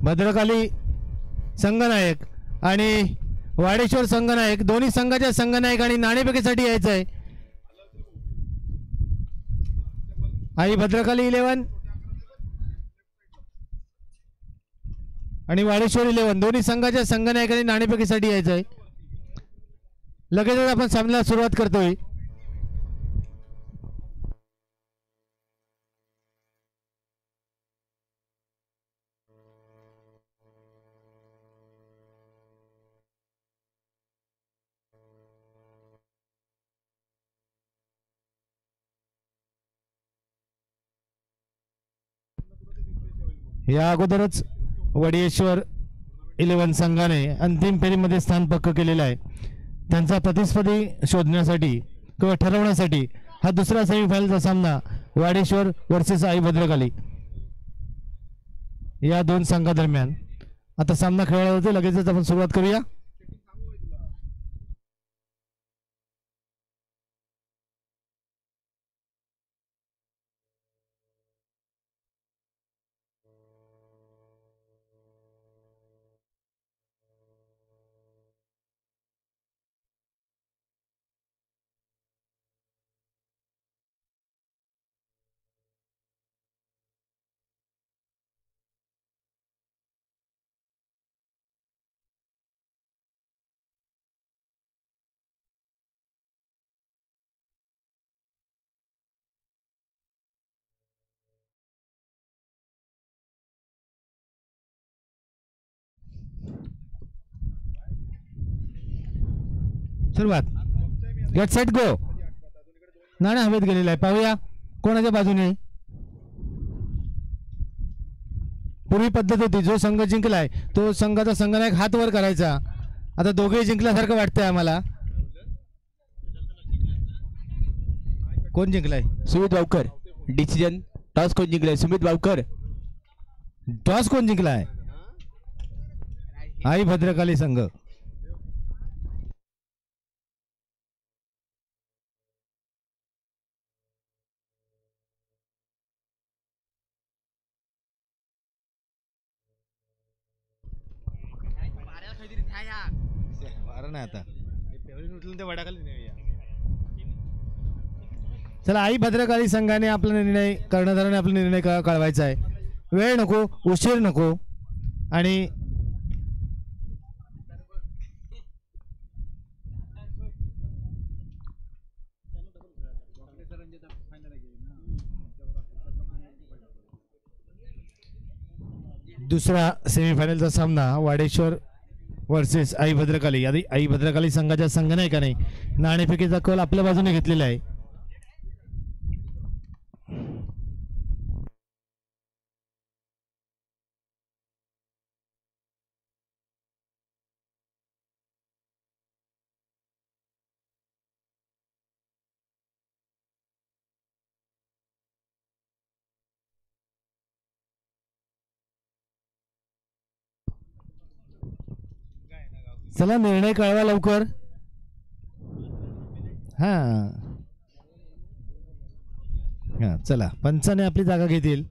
भद्रकाली संघनायक आणि वाडेश्वर संघनायक दोन्ही संघाच्या संघनायक आणि नाणेफेकीसाठी यायचं आहे. आई भद्रकाली 11 आणि वाडेश्वर 11 दोन्ही संघाच्या संघनायक आणि नाणेफेकीसाठी यायचं आहे. लगेचच आपण सामन्याला सुरुवात करतोय. या अगोदरच वडेश्वर 11 संघाने अंतिम फेरीमध्ये स्थान पक्क केलेलं आहे. त्यांचा प्रतिस्पर्धी शोधण्यासाठी किंवा ठरवण्यासाठी हा दुसरा सेमीफायनलचा सामना वाडेश्वर वर्सेस आई भद्रकाली या दोन संघादरम्यान आता सामना खेळला जातो. लगेचच आपण सुरुवात करूया. सुरुवात. Get set go. नाणं हवेत गेलेलं आहे. पाहूया कोणाच्या बाजूने. पूर्वी पद्धत होती जो संघ जिंकलाय तो संघाचा संघनायक हात वर करायचा. आता दोघेही जिंकल्यासारखं वाटतंय आम्हाला. कोण जिंकलाय? सुमित वावकर. डिसिजन टॉस कोण जिंकलाय? सुमित वावकर. टॉस कोण जिंकलाय? आई भद्रकाली संघ. आता चला आई भद्रकाली संघाने आपला निर्णय कर्णधाराने आपला निर्णय कळवायचा आहे. वेळ नको, उशीर नको आणि दुसरा सेमीफायनलचा सामना वाडेश्वर वर्सेस आई भद्रकाली. आधी आई भद्रकाली संघाच्या संघनायकाने नाणेफेकीचा कल आपल्या बाजूने घेतलेला आहे. चला निर्णय कळवा लवकर. हा हा चला पंचाने आपली जागा घेतील.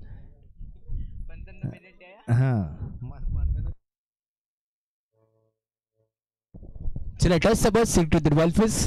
हा चला टॉस चा बॉल सिलेक्ट होतो बॉल फेस.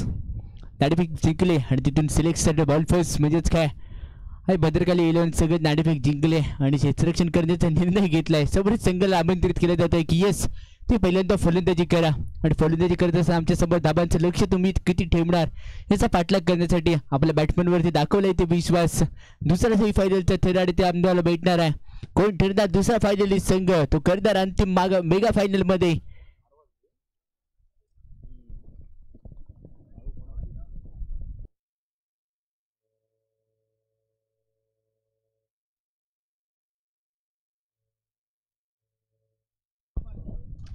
नाणेफेक जिंकले आणि तिथून सिलेक्ट झाले बॉल फेस. म्हणजेच काय आहे भद्रकाली 11 सगळे नाणेफेक जिंकले आणि क्षेत्ररक्षण करण्याचा निर्णय घेतलाय. समोर संघाला आमंत्रित केलं जात आहे की येस ते पहिल्यांदा फलंदाजी करा आणि फलंदाजी करत असताना आमच्या समोर धाबांचं लक्ष तुम्ही किती ठेवणार याचा पाठलाग करण्यासाठी आपल्या बॅट्समनवरती दाखवलाय ते विश्वास. दुसरा सेमीफायनलचा थराड ते आमदारला भेटणार आहे. कोण ठरणार दुसरा फायनलिस्ट संघ तो करणार अंतिम मेगा फायनल मध्ये.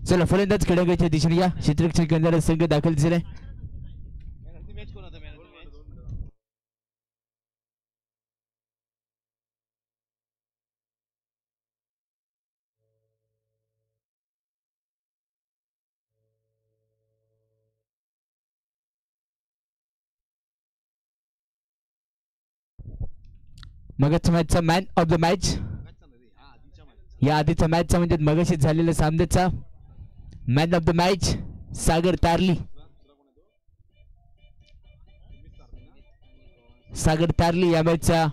चला फलंदाज खेळाडूच्या दिशेने या. क्षेत्ररक्षण करणारा संघ दाखल झालाय. मगच मॅचचा मॅन ऑफ द मॅच या आधीचा मॅचचा म्हणजे मगाशी झालेल्या सामन्याचा मॅन ऑफ द मॅच सागर तारली. सागर तारली या मॅचचा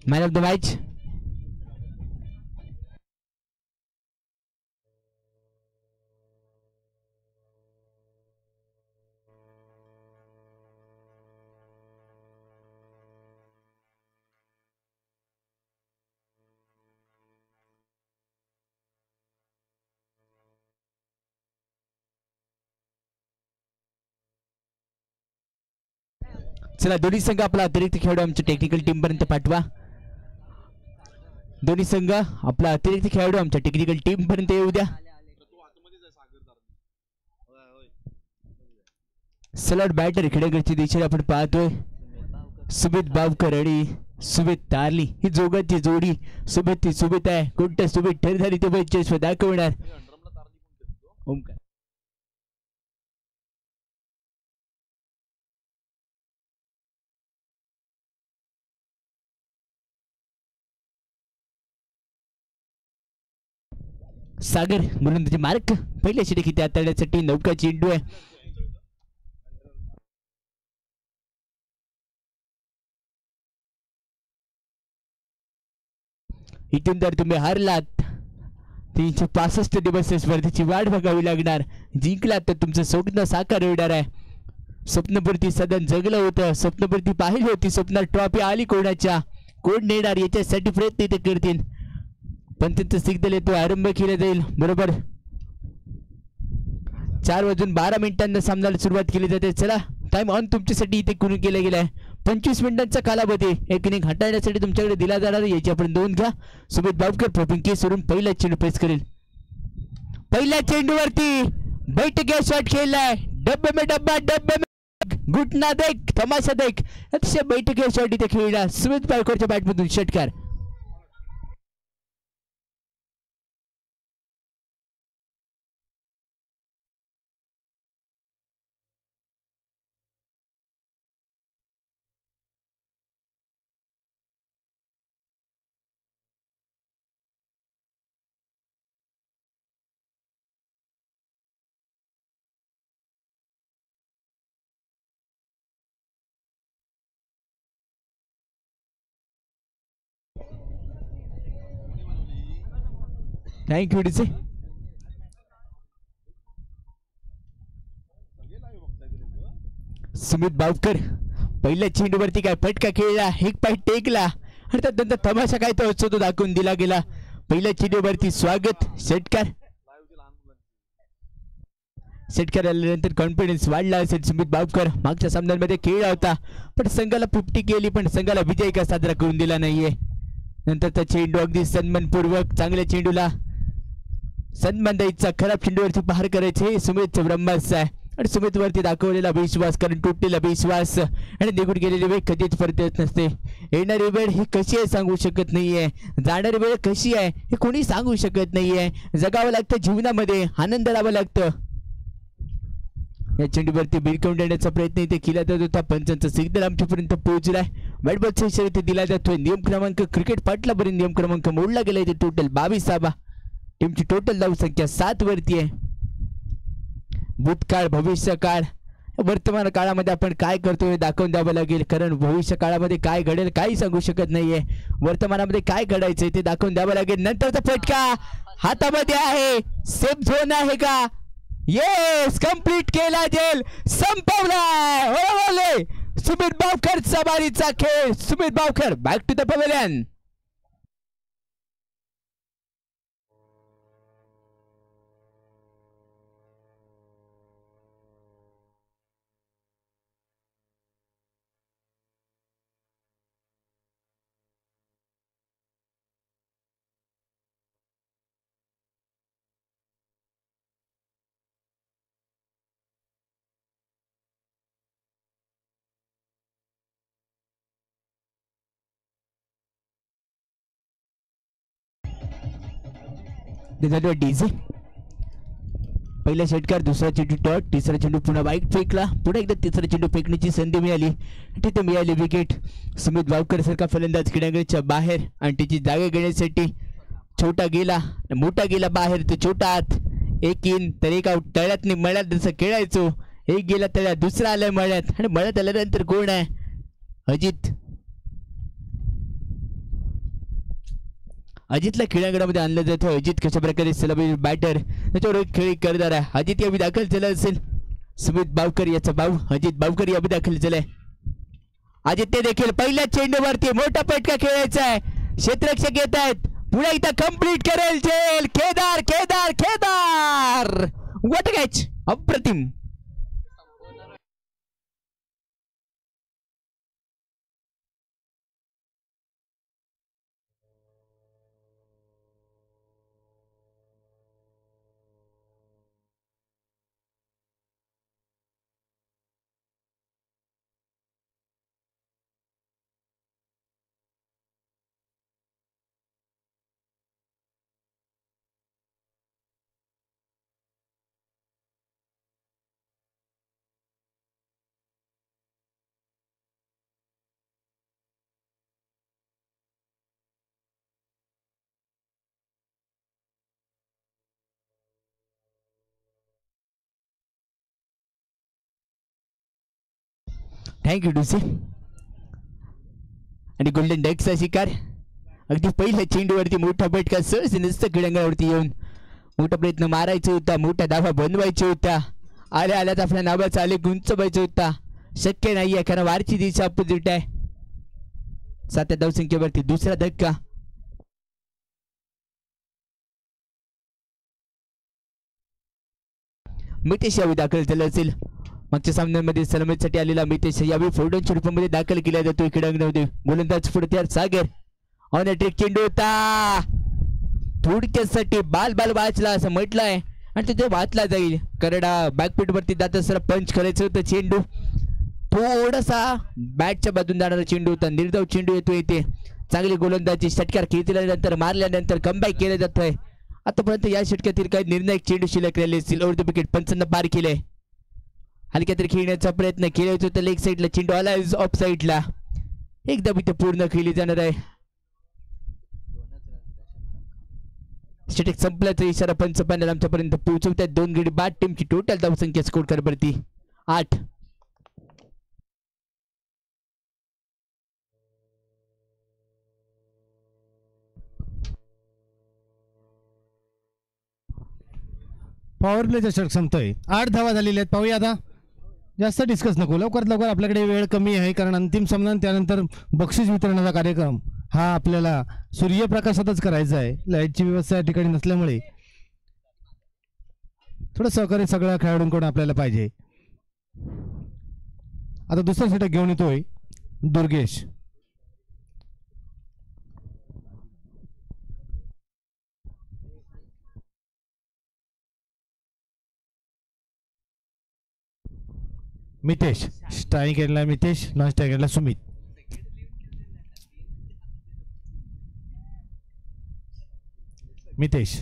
मॅन ऑफ द मॅच. चला दोन्ही संघ आपला अतिरिक्त खेळाडू आमच्या टेक्निकल टीम पर्यंत पाठवा. दोन्ही संघ आपला अतिरिक्त खेळाडू आमच्या टेक्निकल टीम पर्यंत येऊ द्या. सलट बॅटर खेळगडची दिशेने आपण पाहतोय सुमित बावकर आणि सुमित तारली ही जोगांची जोडी. सुमित आहे कोणत्या सुमित ठरधारी ते वर्चस्व दाखवणार. ओमकार सागर म्हणून त्याचे मार्क पहिल्या षटकी त्या हाताळण्यासाठी नौका चेंडू आहे. इथून जर तुम्ही हारलात 365 दिवस स्पर्धेची वाट बघावी लागणार. जिंकलात तर तुमचं स्वप्न साकार होणार आहे. स्वप्नपूर्ती सदन जगलं होतं, स्वप्नपूर्ती पाहिली होती, स्वप्नात ट्रॉफी आली कोणाच्या, कोण नेणार याच्यासाठी प्रयत्न ते करतील. पण त्यांचं सिग्नल येतो, आरंभ केला जाईल. बरोबर 4:12 सामन्याला सुरुवात केली जाते. चला टाइम ऑन तुमच्यासाठी इथे करून केला गेलाय. 25 मिनिटांचा कालावधी एक इनिंग हाताळण्यासाठी तुमच्याकडे दिला जाणार आहे. याची आपण नोंद घ्या. सुमित बावकर प्रॉपिंग केस वरून पहिला चेंडू पेस करेल. पहिल्या चेंडूवरती बैठक शॉट खेळलाय. डब्बे में डब्बा, डब्बे में घुटना देख, तमाशा देख. अतिशय बैठक शॉट इथे खेळला सुमित बावकरच्या बॅटमधून. षटकार थँक्यू डीजे. सुमित बावकर पहिल्या चेंडूवरती काय फटका खेळला, एक पाय टेकला आणि त्यानंतर तमाशा काय तो असतो तो दाखवून दिला गेला. पहिल्या चेंडूवरती स्वागत. षटकार आल्यानंतर कॉन्फिडन्स वाढला असेल. सुमित बावकर मागच्या सामन्यांमध्ये खेळला होता पण संघाला 50 केली पण संघाला विजय का साजरा करून दिला नाहीये. नंतरचा चेंडू अगदी सन्मानपूर्वक चांगल्या चेंडूला सन्मान द्यायचा, खराब चेंडूवरती पार करायचे सुमितचं ब्रह्मास्त्र आहे. आणि सुमित वरती दाखवलेला विश्वास, कारण तुटलेला विश्वास आणि निघून गेलेली वेळ कधीच परत येत नसते. येणारी वेळ ही कशी आहे सांगू शकत नाहीये, जाणारी वेळ कशी आहे हे कोणी सांगू शकत नाहीये. जगावं लागतं जीवनामध्ये, आनंद लावावं लागतं. या चेंडूवरती बिरकावून देण्याचा प्रयत्न इथे केला जात होता. पंचांचा सिग्नल आमच्यापर्यंत पोहोचलाय. बॅट बॉल सेशन इथे दिला जातोय. नियम क्रमांक क्रिकेट पाटलापर्यंत नियम क्रमांक मोडला गेला. इथे टोटल 22 टीमची टोटल धावसंख्या 7 वरती आहे. भूतकाळ, भविष्यकाळ, वर्तमान काळामध्ये आपण काय करतोय हे दाखवून द्यावं लागेल. कारण भविष्य काळामध्ये काय घडेल काही सांगू शकत नाहीये. वर्तमानामध्ये काय घडायचंय ते दाखवून द्यावं लागेल. नंतरचा फटका हातामध्ये आहे. सेफ झोन आहे का? येस, कंप्लीट केला जेल, संपवलाय. सुमित बावकर सवारीचा खेळ. Sumit Bavkar back to the pavilion. DJ पहिला षटकार, दुसरा चेंडू डॉट, तिसरा चेंडू पुन्हा वाईट फेकला. पुन्हा एकदा तिसरा चेंडू फेकण्याची संधी मिळाली. तिथे मिळाली विकेट. सुमित बावकर सारखा फलंदाज क्रीडांगणाच्या बाहेर आणि त्याची जागा घेण्यासाठी छोटा गेला मोठा गेला बाहेर तो छोटा आत. एक इन तर एक आउट. तळ्यात नाही मळ्यात जसं खेळायचो. एक गेला तळ्यात दुसरा आलाय मळ्यात आणि मळ्यात आल्यानंतर कोण आहे अजित. अजितला क्रीडांगणामध्ये आणलं जातं. अजित कशा प्रकारे सलामी बॅटर त्याच्यावर खेळ करणार आहे. अजित यावी दाखल झाला असेल. सुमित बावकर याचा भाऊ अजित बावकर यावी दाखल झालाय. अजित ते देखील पहिल्या चेंडूवरती मोठा फटका खेळायचा आहे. क्षेत्ररक्षक येत आहेत. पुन्हा एकदा कंप्लीट करेल जेल. केदार केदार केदार व्हॉट कॅच अप्रतिम. थँक्यू डुसी. आणि गोल्डन डकचा शिकार अगदी पहिल्या चेंडूवरती मोठा फटका सहज नसतं क्रीडांगणावरती येऊन. मोठा प्रयत्न मारायचा होता. मोठा धावा बनवायचा होता. आल्या आल्याच आपल्या नावाचा आले गुंचवायचा होता. शक्य नाही आहे कारण वारची दिशा अपोजिट आहे. 7 धावसंख्येवरती दुसरा धक्का. मितेश यावी दाखल झाला असेल. मागच्या सामन्यांमध्ये सलामीसाठी आलेला मितेश यावेळी फोर्डनच्या रूपामध्ये दाखल केला जातो क्रीडांगणामध्ये. गोलंदाज पुढे सागर ऑन ट्रिक चेंडू होता. थोडक्यासाठी बाल बाल वाचला असं म्हटलंय आणि तो वाचला जाईल. करडा बॅकफुट वरती जात असताना पंच करायचं होतं. चेंडू थोडासा बॅटच्या बाजून जाणारा चेंडू होता. निर्धाव चेंडू येतो इथे. चांगली गोलंदाजी षटकार खेचल्यानंतर मारल्यानंतर कमबॅक केलं जात आहे. आतापर्यंत या षटकातील काही निर्णायक चेंडू शिल्लक राहिले असतील. ओव्हर द विकेट पंचांना पार केलंय. हलक्या तरी खेळण्याचा प्रयत्न केला होता. लेग साईडला चेंडू आला ऑफ साईडला. एकदम इथे पूर्ण खेळली जाणार आहे. षटक संपल्याचा इशारा पंच पॅनल आमच्यापर्यंत पोहोचवतात. 2 गडी बाद. टीमची टोटल धावसंख्या स्कोर करवरती 8. पॉवर प्लेचा षटक संपतोय. 8 धावा झालेल्या आहेत. पाहूया आता. जास्त डिस्कस नको. लवकरात लवकर आपल्याकडे वेळ कमी आहे कारण अंतिम सामना त्यानंतर बक्षीस वितरणाचा कार्यक्रम हा आपल्याला सूर्यप्रकाशातच करायचा आहे. लाईटची व्यवस्था या ठिकाणी नसल्यामुळे थोडं सहकार्य सगळ्या खेळाडूंकडून आपल्याला पाहिजे. आता दुसरा षटक घेऊन येतोय दुर्गेश. मितेश स्ट्राईक केला. मितेश नॉन स्ट्राईक केला सुमित. मितेश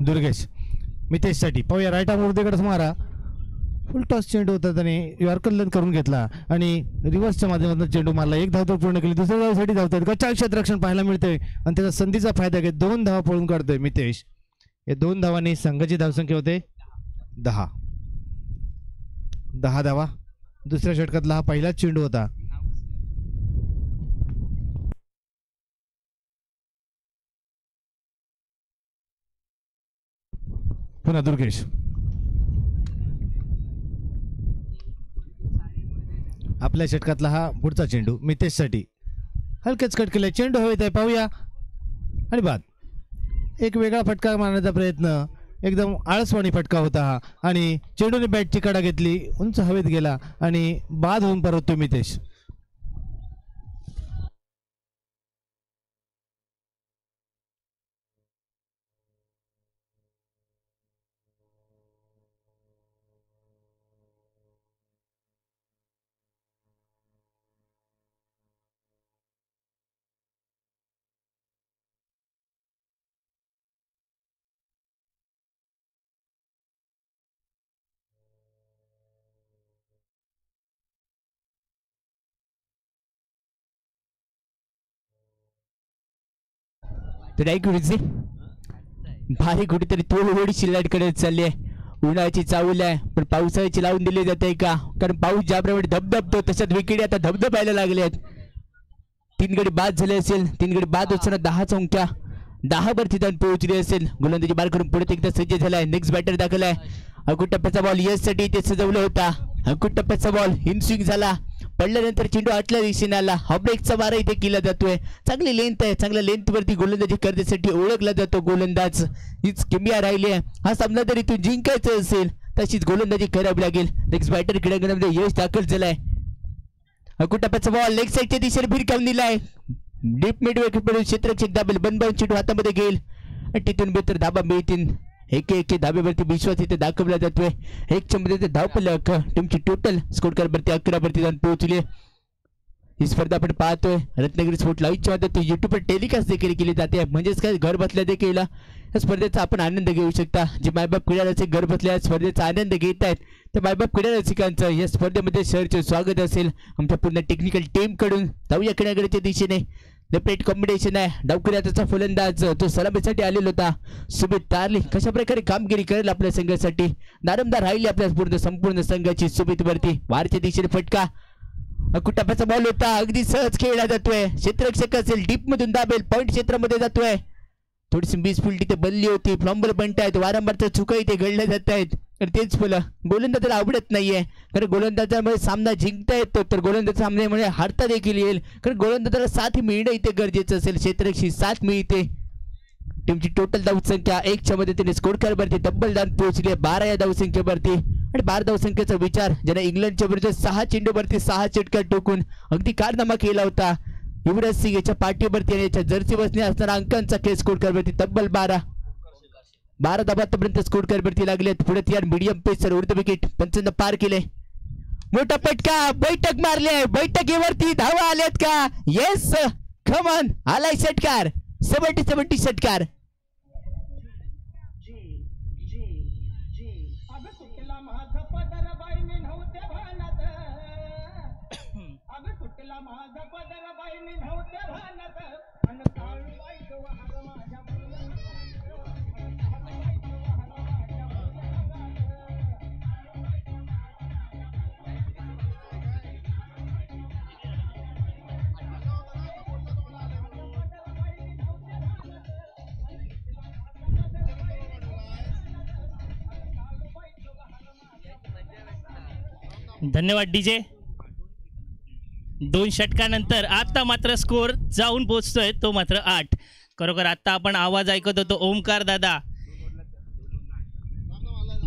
दुर्गेश मितेशसाठी. पाहूया राईट आर्म वरतीकडे मारा. फुल टॉस चेंडू होता. त्याने यॉर्कर लन करून घेतला आणि रिव्हर्सच्या माध्यमातून चेंडू मारला. 1 धाव तर पूर्ण केली. दुसऱ्या धावासाठी धावतात. गच्चा क्षेत्ररक्षण पाहायला मिळतंय आणि त्याचा संधीचा फायदा घेत 2 धावा पळून काढतोय मितेश. या 2 धावांनी संघाची धावसंख्या होते 10. 10 धावा. दुसऱ्या षटकातला हा पहिलाच चेंडू होता. पुन्हा दुर्गेश. आपल्या षटकातला हा पुढचा चेंडू मितेशसाठी. हलकेच कट केले. चेंडू हवेत आहे. पाहूया आणि बाद. एक वेगळा फटका मारण्याचा प्रयत्न. एकदम आळसवाणी फटका होता हा आणि चेंडूने बॅटची कडा घेतली. उंच हवेत गेला आणि बाद होऊन परततो मितेश. तर ॲक्युरेसी भारी कुठेतरी थोडीशी लाईटकडे चालली आहे. उन्हाळ्याची चावल आहे पण पावसाळ्याची लावून दिली जाते का, कारण पाऊस ज्याप्रमाणे धबधबतो तशाच विकेट आता धबधबायला लागले आहेत. 3 गडी बाद झाले असेल. 3 गडी बाद असताना 10 संख्या 10 वरती जाऊन पोहोचली असेल. गोलंदाजी बार करून पुढे एकदा सज्ज झालाय. नेक्स्ट बॅटर दाखल आहे. अंकुट टप्प्याचा बॉल यस साठी इथे सजवला होता. अंकुट टप्प्याचा बॉल इन स्विंग झाला. पडल्यानंतर चेंडू आतल्या दिशेने आला. हा ब्रेकचा वारा इथे केला जातोय. चांगली लेंथ आहे. चांगल्या लेंथ वरती गोलंदाजी करण्यासाठी ओळखला जातो गोलंदाज. हीच किमया राहिली आहे. हा सामना जर इथून जिंकायचा असेल तशीच गोलंदाजी करावी लागेल. नेक्स्ट बॅटर क्रीडांगणामध्ये यश दाखल झालाय. अंकुट टप्प्याचा बॉल लेग साईडच्या दिशेने भिरकावून दिलाय. डीप मिड विकेट क्षेत्ररक्षक दाबेल. बनबावून चेंडू हातामध्ये घेईल आणि तिथून बेहतर धाबा मिळतील. एक धाब्यावरती विश्वास इथे दाखवला जातोय. 1 चंबीचे धावफलक टीमची टोटल स्कोर वरती 11 वरती जाऊन पोहोचली. ही स्पर्धा आपण पाहतोय रत्नागिरी स्पोर्ट लाईव्हच्या माध्यमातून युट्यूबवर टेलिकास्ट देखील केली जाते. म्हणजेच काय घर बसल्या देखील या स्पर्धेचा आपण आनंद घेऊ शकता. जे मायबाप क्रीडा रसिक घर बसल्या स्पर्धेचा आनंद घेत आहेत त्या मायबाप क्रीडा रसिकांचं या स्पर्धेमध्ये सहर्ष स्वागत असेल आमच्या पूर्ण टेक्निकल टीम कडून. जाऊया क्रीडागडच्या दिशेने. लेफ्ट कॉम्बिनेशन आहे. डावखुऱ्याचा फलंदाज तो सलामीसाठी आलेला होता सुमित तारली. कशा प्रकारे कामगिरी करेल आपल्या संघासाठी. नारमदार राहिली आपल्या संपूर्ण संघाची. सुमित वरती वारच्या दिशेने फटका. अंकुट टप्प्याचा बॉल होता. अगदी सहज खेळला जातोय. क्षेत्ररक्षक असेल डीप मधून दाबेल. पॉईंट क्षेत्रामध्ये जातोय. थोडीशी मिसफिल्ड इथे बनली होती. फ्लॉम्बल बनतायत. वारंवार चुका इथे घडल्या जात आहेत. तर तेच फुलं गोलंदाजाला आवडत नाहीये. कारण गोलंदाजामुळे सामना जिंकता येतो तर गोलंदाज सामन्यामुळे हारता देखील येईल. कारण गोलंदाजाला साथ मिळणं इथे गरजेचं असेल. क्षेत्ररक्षक साथ मिळते. टीमची टोटल धावसंख्या 1च्या मदतीने स्कोर वरती तब्बल दान पोहोचली आहे 12 या धावसंख्येवरती. आणि 12 धावसंख्येचा विचार ज्याने इंग्लंडच्या विरुद्ध 6 चेंडूवरती 6 चटका टोकून अगदी कारनामा केला होता. युवराज सिंग याच्या पाठीवरती आणि याच्या जर्सी बसणे असणारा अंकांचा खेळ स्कोर वरती तब्बल 12 धाबापर्यंत स्कोर वरती लागलेत. पुढे यार मीडियम पेसर उर्ध विकेट 55 पार केले. मोठा पटका. बैठक मारली आहे. बैठकीवरती धावा आल्यात का. Yes come on. आलाय षटकार. 70 षटकार. धन्यवाद डीजे. 2 षटकानंतर आता मात्र स्कोर जाऊन पोहोचतोय तो मात्र 8. खरोखर आता आपण आवाज ऐकत होतो ओमकार दादा.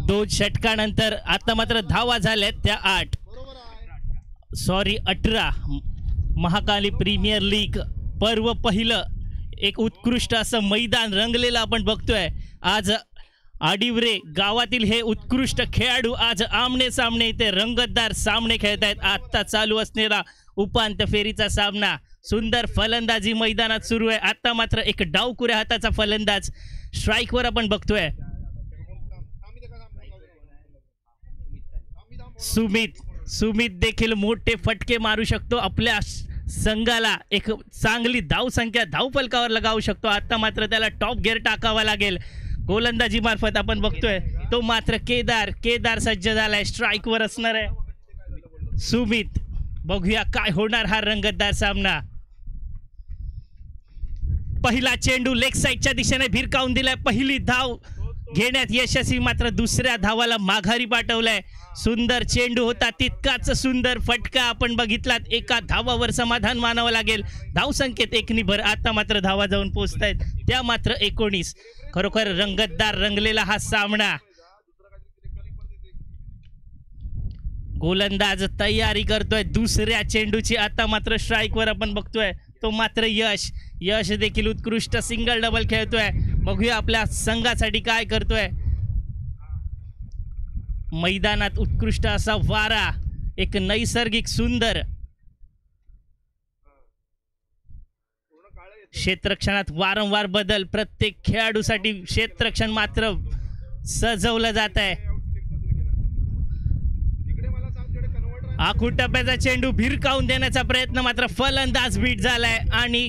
2 षटकानंतर आता मात्र धावा झाल्यात त्या 8 सॉरी 18. महाकाली प्रीमियर लीग पर्व पहिलं एक उत्कृष्ट असं मैदान रंगलेलं आपण बघतोय. आज आडिवरे गावातील हे उत्कृष्ट खेळाडू आज आमने सामने इथे रंगतदार सामने खेळत आहेत. आत्ता चालू असणारा उपांत्य फेरीचा सामना. सुंदर फलंदाजी मैदानात सुरू आहे. आता मात्र एक डावकुऱ्या हाताचा फलंदाज स्ट्राईकवर आपण बघतोय. सुमित देखील मोठे फटके मारू शकतो. आपल्या संघाला एक चांगली धावसंख्या धावफलकावर लगावू शकतो. आता मात्र त्याला टॉप गिअर टाकावा लागेल. गोलंदाजी मार्फत आपण बघतोय तो मात्र केदार सज्ज झालाय. स्ट्राईकवर असणार आहे सुमित. बघूया काय होणार हा रंगतदार सामना. पहिला चेंडू लेग साईडच्या दिशेने भिरकावून दिलाय. पहिली धाव घेण्यात यशस्वी मात्र दुसऱ्या धावाला माघारी पाठवलाय. सुंदर चेंडू होता. तितकाच सुंदर फटका आपण बघितलात. एका धावावर समाधान मानावं लागेल. धावसंख्येत 1 आता मात्र धावा जाऊन पोहोचतायत त्या मात्र 19. खरोखर रंगतदार रंगलेला हा सामना. गोलंदाज तयारी करतोय दुसऱ्या चेंडूची. आता मात्र स्ट्राईकवर आपण बघतोय तो मात्र यश देखील उत्कृष्ट सिंगल डबल खेळतोय. बघूया आपल्या संघासाठी काय करतोय. मैदानात उत्कृष्ट असा वारा. एक नैसर्गिक सुंदर क्षेत्ररक्षणात वारंवार बदल. प्रत्येक खेळाडूसाठी क्षेत्ररक्षण मात्र सजवलं जात आहे. आखूट टप्प्याचा चेंडू भिरकावून देण्याचा प्रयत्न मात्र फलंदाज बीट झालाय आणि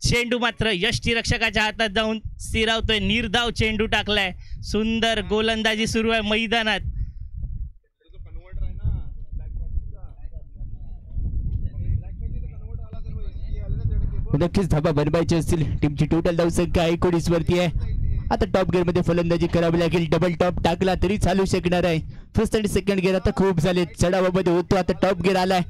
चेंडू मात्र यष्टीरक्षकाच्या हातात जाऊन स्थिरावतोय. निर्धाव चेंडू टाकलाय. सुंदर गोलंदाजी सुरू आहे मैदानात. नक्कीच धाबा बनवायचे असतील. टीमची टोटल धावसंख्या 19 वरती आहे. आता टॉप गिअर मध्ये फलंदाजी करावी लागेल. डबल टॉप टाकला तरी चालू शकणार आहे. फर्स्ट आणि सेकंड गिअर आता खूप झाले, चढावामध्ये होतो. आता टॉप गिअर आलाय.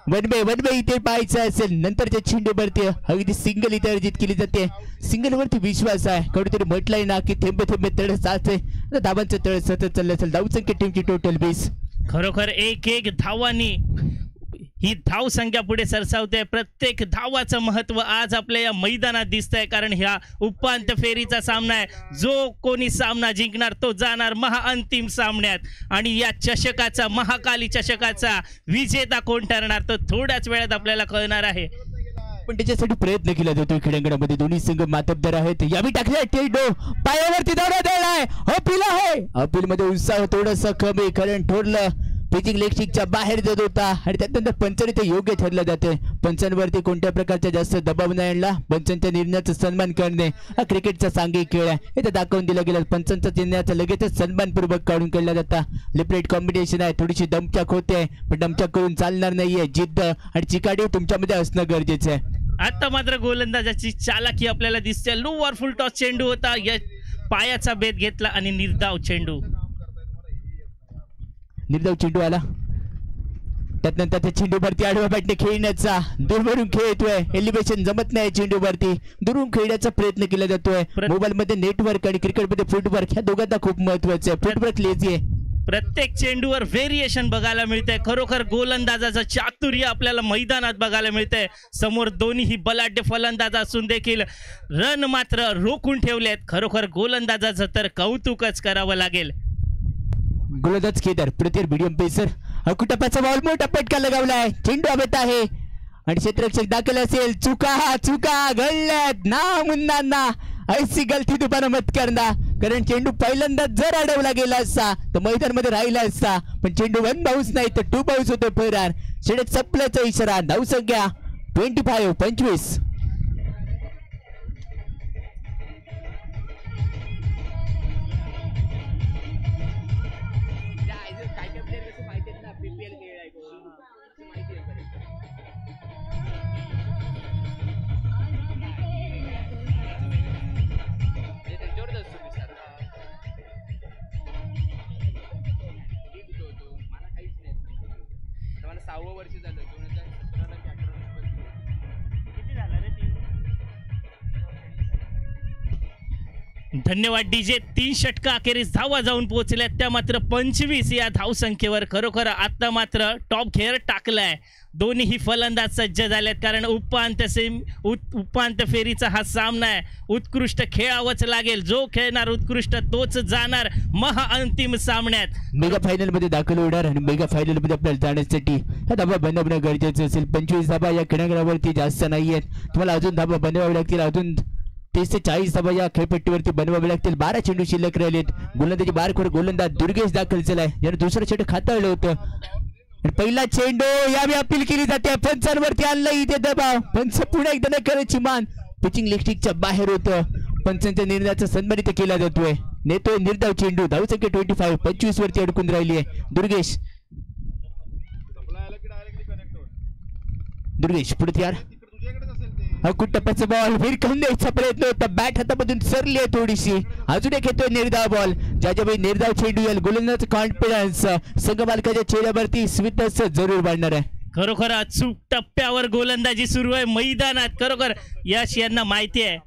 वन बाय इथे पाहायचं असेल. नंतरच्या चेंडूवरती अगदी सिंगल इथे अर्जित केली जाते. सिंगल वरती विश्वास आहे. कुठेतरी म्हटलंय ना की थेंबे थेंबे तळ साचते. आता धाबांचं तळ सतत चाललं असेल. धावसंख्या टीमची टोटल 20. खरोखर एक धावांनी ही धाव संख्या पुढे सरसावते. प्रत्येक धावाचं महत्व आज आपल्या या मैदानात दिसतंय. कारण ह्या उपांत्य फेरीचा सामना आहे. जो कोणी सामना जिंकणार तो जाणार महाअंतिम सामन्यात. आणि या चषकाचा, महाकाली चषकाचा विजेता कोण ठरणार तो थोड्याच वेळात आपल्याला कळणार आहे. पण त्याच्यासाठी प्रयत्न केला जातो क्रीडांगणामध्ये. दोन्ही संघ मातबदार आहेत. यावी टाकले टेंडो पायावरती धावा द्यायलाय. अपील आहे. अपील मध्ये उत्साह थोडासा कमी, कारण ठरलं पिचिंग लेगस्टिकच्या बाहेर जात होता आणि त्यानंतर पंचांनी ते योग्य ठरलं जाते. पंचांवरती कोणत्या प्रकारचा जास्त दबाव नाही आणला. पंचांच्या निर्णयाचा सन्मान करणे हा क्रिकेटचा सांघिक खेळ आहे. हे दाखवून दिलं गेलं. पंचांचा निर्णयाचा लगेचच सन्मानपूर्वक काढून केला जाता. लिपरेट कॉम्बिनेशन आहे. थोडीशी दमछाक होते, पण दमछाक करून चालणार नाहीये. जिद्द आणि चिकाटी तुमच्यामध्ये असणं गरजेचं आहे. आता मात्र गोलंदाजाची चालाकी आपल्याला दिसते. लोवर फुल टॉस चेंडू होता. या पायाचा भेद घेतला आणि निर्धाव चेंडू. निर्धाव चेंडू आला. त्यानंतर त्या चेंडूवरती आडवा बॅटने खेळण्याचा, दूरवरून खेळतोय. एलिव्हेशन जमत नाही चेंडूवरती. दुरून खेळण्याचा प्रयत्न केला जातोय. मोबाईल मध्ये नेटवर्क आणि क्रिकेटमध्ये फुटवर्क ह्या दोघांना खूप महत्वाचं आहे. फुटवर्क लेझी आहे. प्रत्येक चेंडूवर व्हेरिएशन बघायला मिळतंय. खरोखर गोलंदाजाचं चातुर्य आपल्याला मैदानात बघायला मिळतंय. समोर दोन्ही बलाढ्य फलंदाज असून देखील रन मात्र रोखून ठेवलेत. खरोखर गोलंदाजाचं तर कौतुकच करावं लागेल. गोलंदाज केदार प्रत्येक मीडियम पेसर. कुटप्पाचा बॉल मोठा फटका लगावलाय. चेंडू हवेत आहे आणि क्षेत्ररक्षक दाखल असेल. चुका घडल्यात ना मुन्नांना. ऐसी गलती दुपारा मत करणार, कारण चेंडू पहिल्यांदा जर अडवला गेला असता तर मैदानामध्ये राहिला असता. पण चेंडू 1 बाउन्स नाही तर 2 बाउन्स होतो. फरार. षटक संपल्याचा इशारा. धावसंख्या 25. धन्यवाद डीजे. 3 षटकं अखेरीस धावा जाऊन पोहोचल्या, त्या मात्र 25 या धावसंख्येवर. खरोखर आता मात्र टॉप घेअर टाकलाय. दोन्हीही फलंदाज सज्ज झालेत, कारण उपांत्य फेरीचा हा सामना आहे. उत्कृष्ट खेळावंच लागेल. जो खेळणार उत्कृष्ट तोच जाणार महाअंतिम सामन्यात. मेगा फायनल मध्ये दाखल होणार आणि मेगा फायनल मध्ये आपल्याला जाण्यासाठी हा धाबा बनवणं गरजेचं असेल. 25 धाबा या खेळांगणावरती जास्त नाहीयेत. तुम्हाला अजून धाबा बनवावे लागतील. अजून 30 ते 40 धाबा या खेळपट्टीवरती बनवावे लागतील. 12 चेंडू शिल्लक राहिलेत. गोलंदाजी बारखोर गोलंदाज दुर्गेश दाखल झालाय. यानं दुसरं षटक हाताळलं होतं. पहिला चेंडू यावेळी अपील केली जाते. पंचांवरती आणलं इथे दबाव. पंच पुन्हा एकदा न करायची मान. पिचिंग लेगस्टिकच्या बाहेर होतं. पंचांच्या निर्णयाचा सन्मान इथे केला जातोय. नेतोय निर्धाव चेंडू. धावसंख्या 25 वरती अडकून राहिली आहे. दुर्गेश पुढे तयार. कुटप्पाचा बॉल विरकून द्यायचा प्रयत्न होता. बॅट हातामधून सरली आहे थोडीशी. अजून एक येतोय निर्धाव बॉल. ज्याच्यावेळी निर्धाव चेंडू येईल गोलंदाज कॉन्फिडन्स संघ मालकाच्या चेहऱ्यावरती स्मितच जरूर वाढणार आहे. खरोखर अचूक टप्प्यावर गोलंदाजी सुरू आहे मैदानात. खरोखर यश यांना माहिती आहे,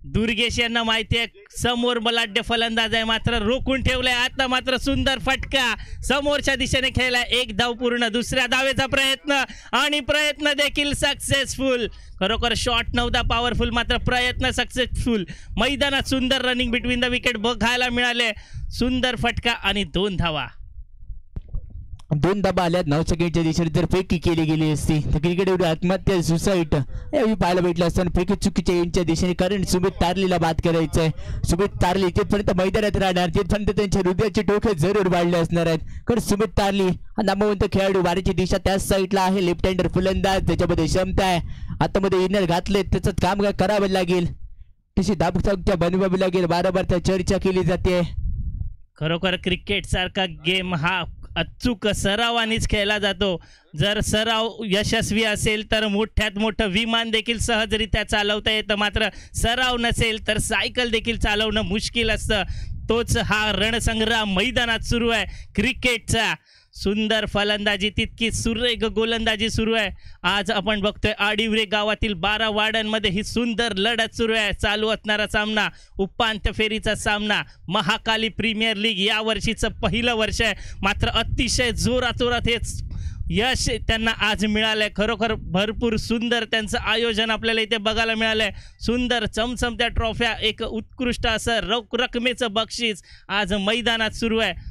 दुर्गेश यांना माहिती आहे समोर बलाढ्य फलंदाज आहे, मात्र रोखून ठेवलाय. आता मात्र सुंदर फटका समोरच्या दिशेने खेळलाय. 1 धाव पूर्ण. दुसऱ्या धावेचा प्रयत्न आणि प्रयत्न देखील सक्सेसफुल. खरोखर शॉट नव्हता पॉवरफुल, मात्र प्रयत्न सक्सेसफुल. मैदानात सुंदर रनिंग बिटवीन द विकेट बघायला मिळाले. सुंदर फटका आणि 2 धावा. 2 धाबा आल्यात 9 सेकंडच्या दिशेने जर फेकी केली गेली असती तर क्रिकेट एवढी आत्महत्या सुसाईड यावेळी पाहायला भेटलं असताना फेकी चुकीच्या एंडच्या दिशेने, कारण सुमित तारलीला बाद करायचं आहे. सुमित तारली तिथपर्यंत मैदानात राहणार, तिथपर्यंत त्यांच्या हृदयाचे ठोके जरूर वाढले असणार आहेत, कारण सुमित तारली हा नामवंत खेळाडू. वाऱ्याची दिशा त्याच साईडला आहे, लेफ्ट हँडर फलंदाज, त्याच्यामध्ये क्षमता आहे. आतामध्ये इनर घातले त्याचं काम करावं लागेल, तशी दाबच्या बनवावी लागेल. वारंवार त्या चर्चा केली जाते. खरोखर क्रिकेट सारखा गेम हा अचूक सरावानेच खेळला जातो. जर सराव यशस्वी असेल तर मोठ्यात मोठं विमान देखील सहजरित्या चालवता येतं, मात्र सराव नसेल तर सायकल देखील चालवणं मुश्किल असतं. तोच हा रणसंग्राम मैदानात सुरू आहे क्रिकेटचा. सुंदर फलंदाजी, तितकी सुरेख गोलंदाजी सुरू आहे. आज आपण बघतोय आडिवरे गावातील 12 वाड्यांमध्ये ही सुंदर लढत सुरू आहे. चालू असणारा सामना, उपांत्य फेरीचा सामना, महाकाली प्रीमियर लीग या वर्षीचं पहिलं वर्ष आहे, मात्र अतिशय जोरात हेच यश त्यांना आज मिळालंय. खरोखर भरपूर सुंदर त्यांचं आयोजन आपल्याला इथे बघायला मिळालंय. सुंदर चमचमत्या ट्रॉफ्या, एक उत्कृष्ट असं रकमेचं बक्षीस आज मैदानात सुरू आहे.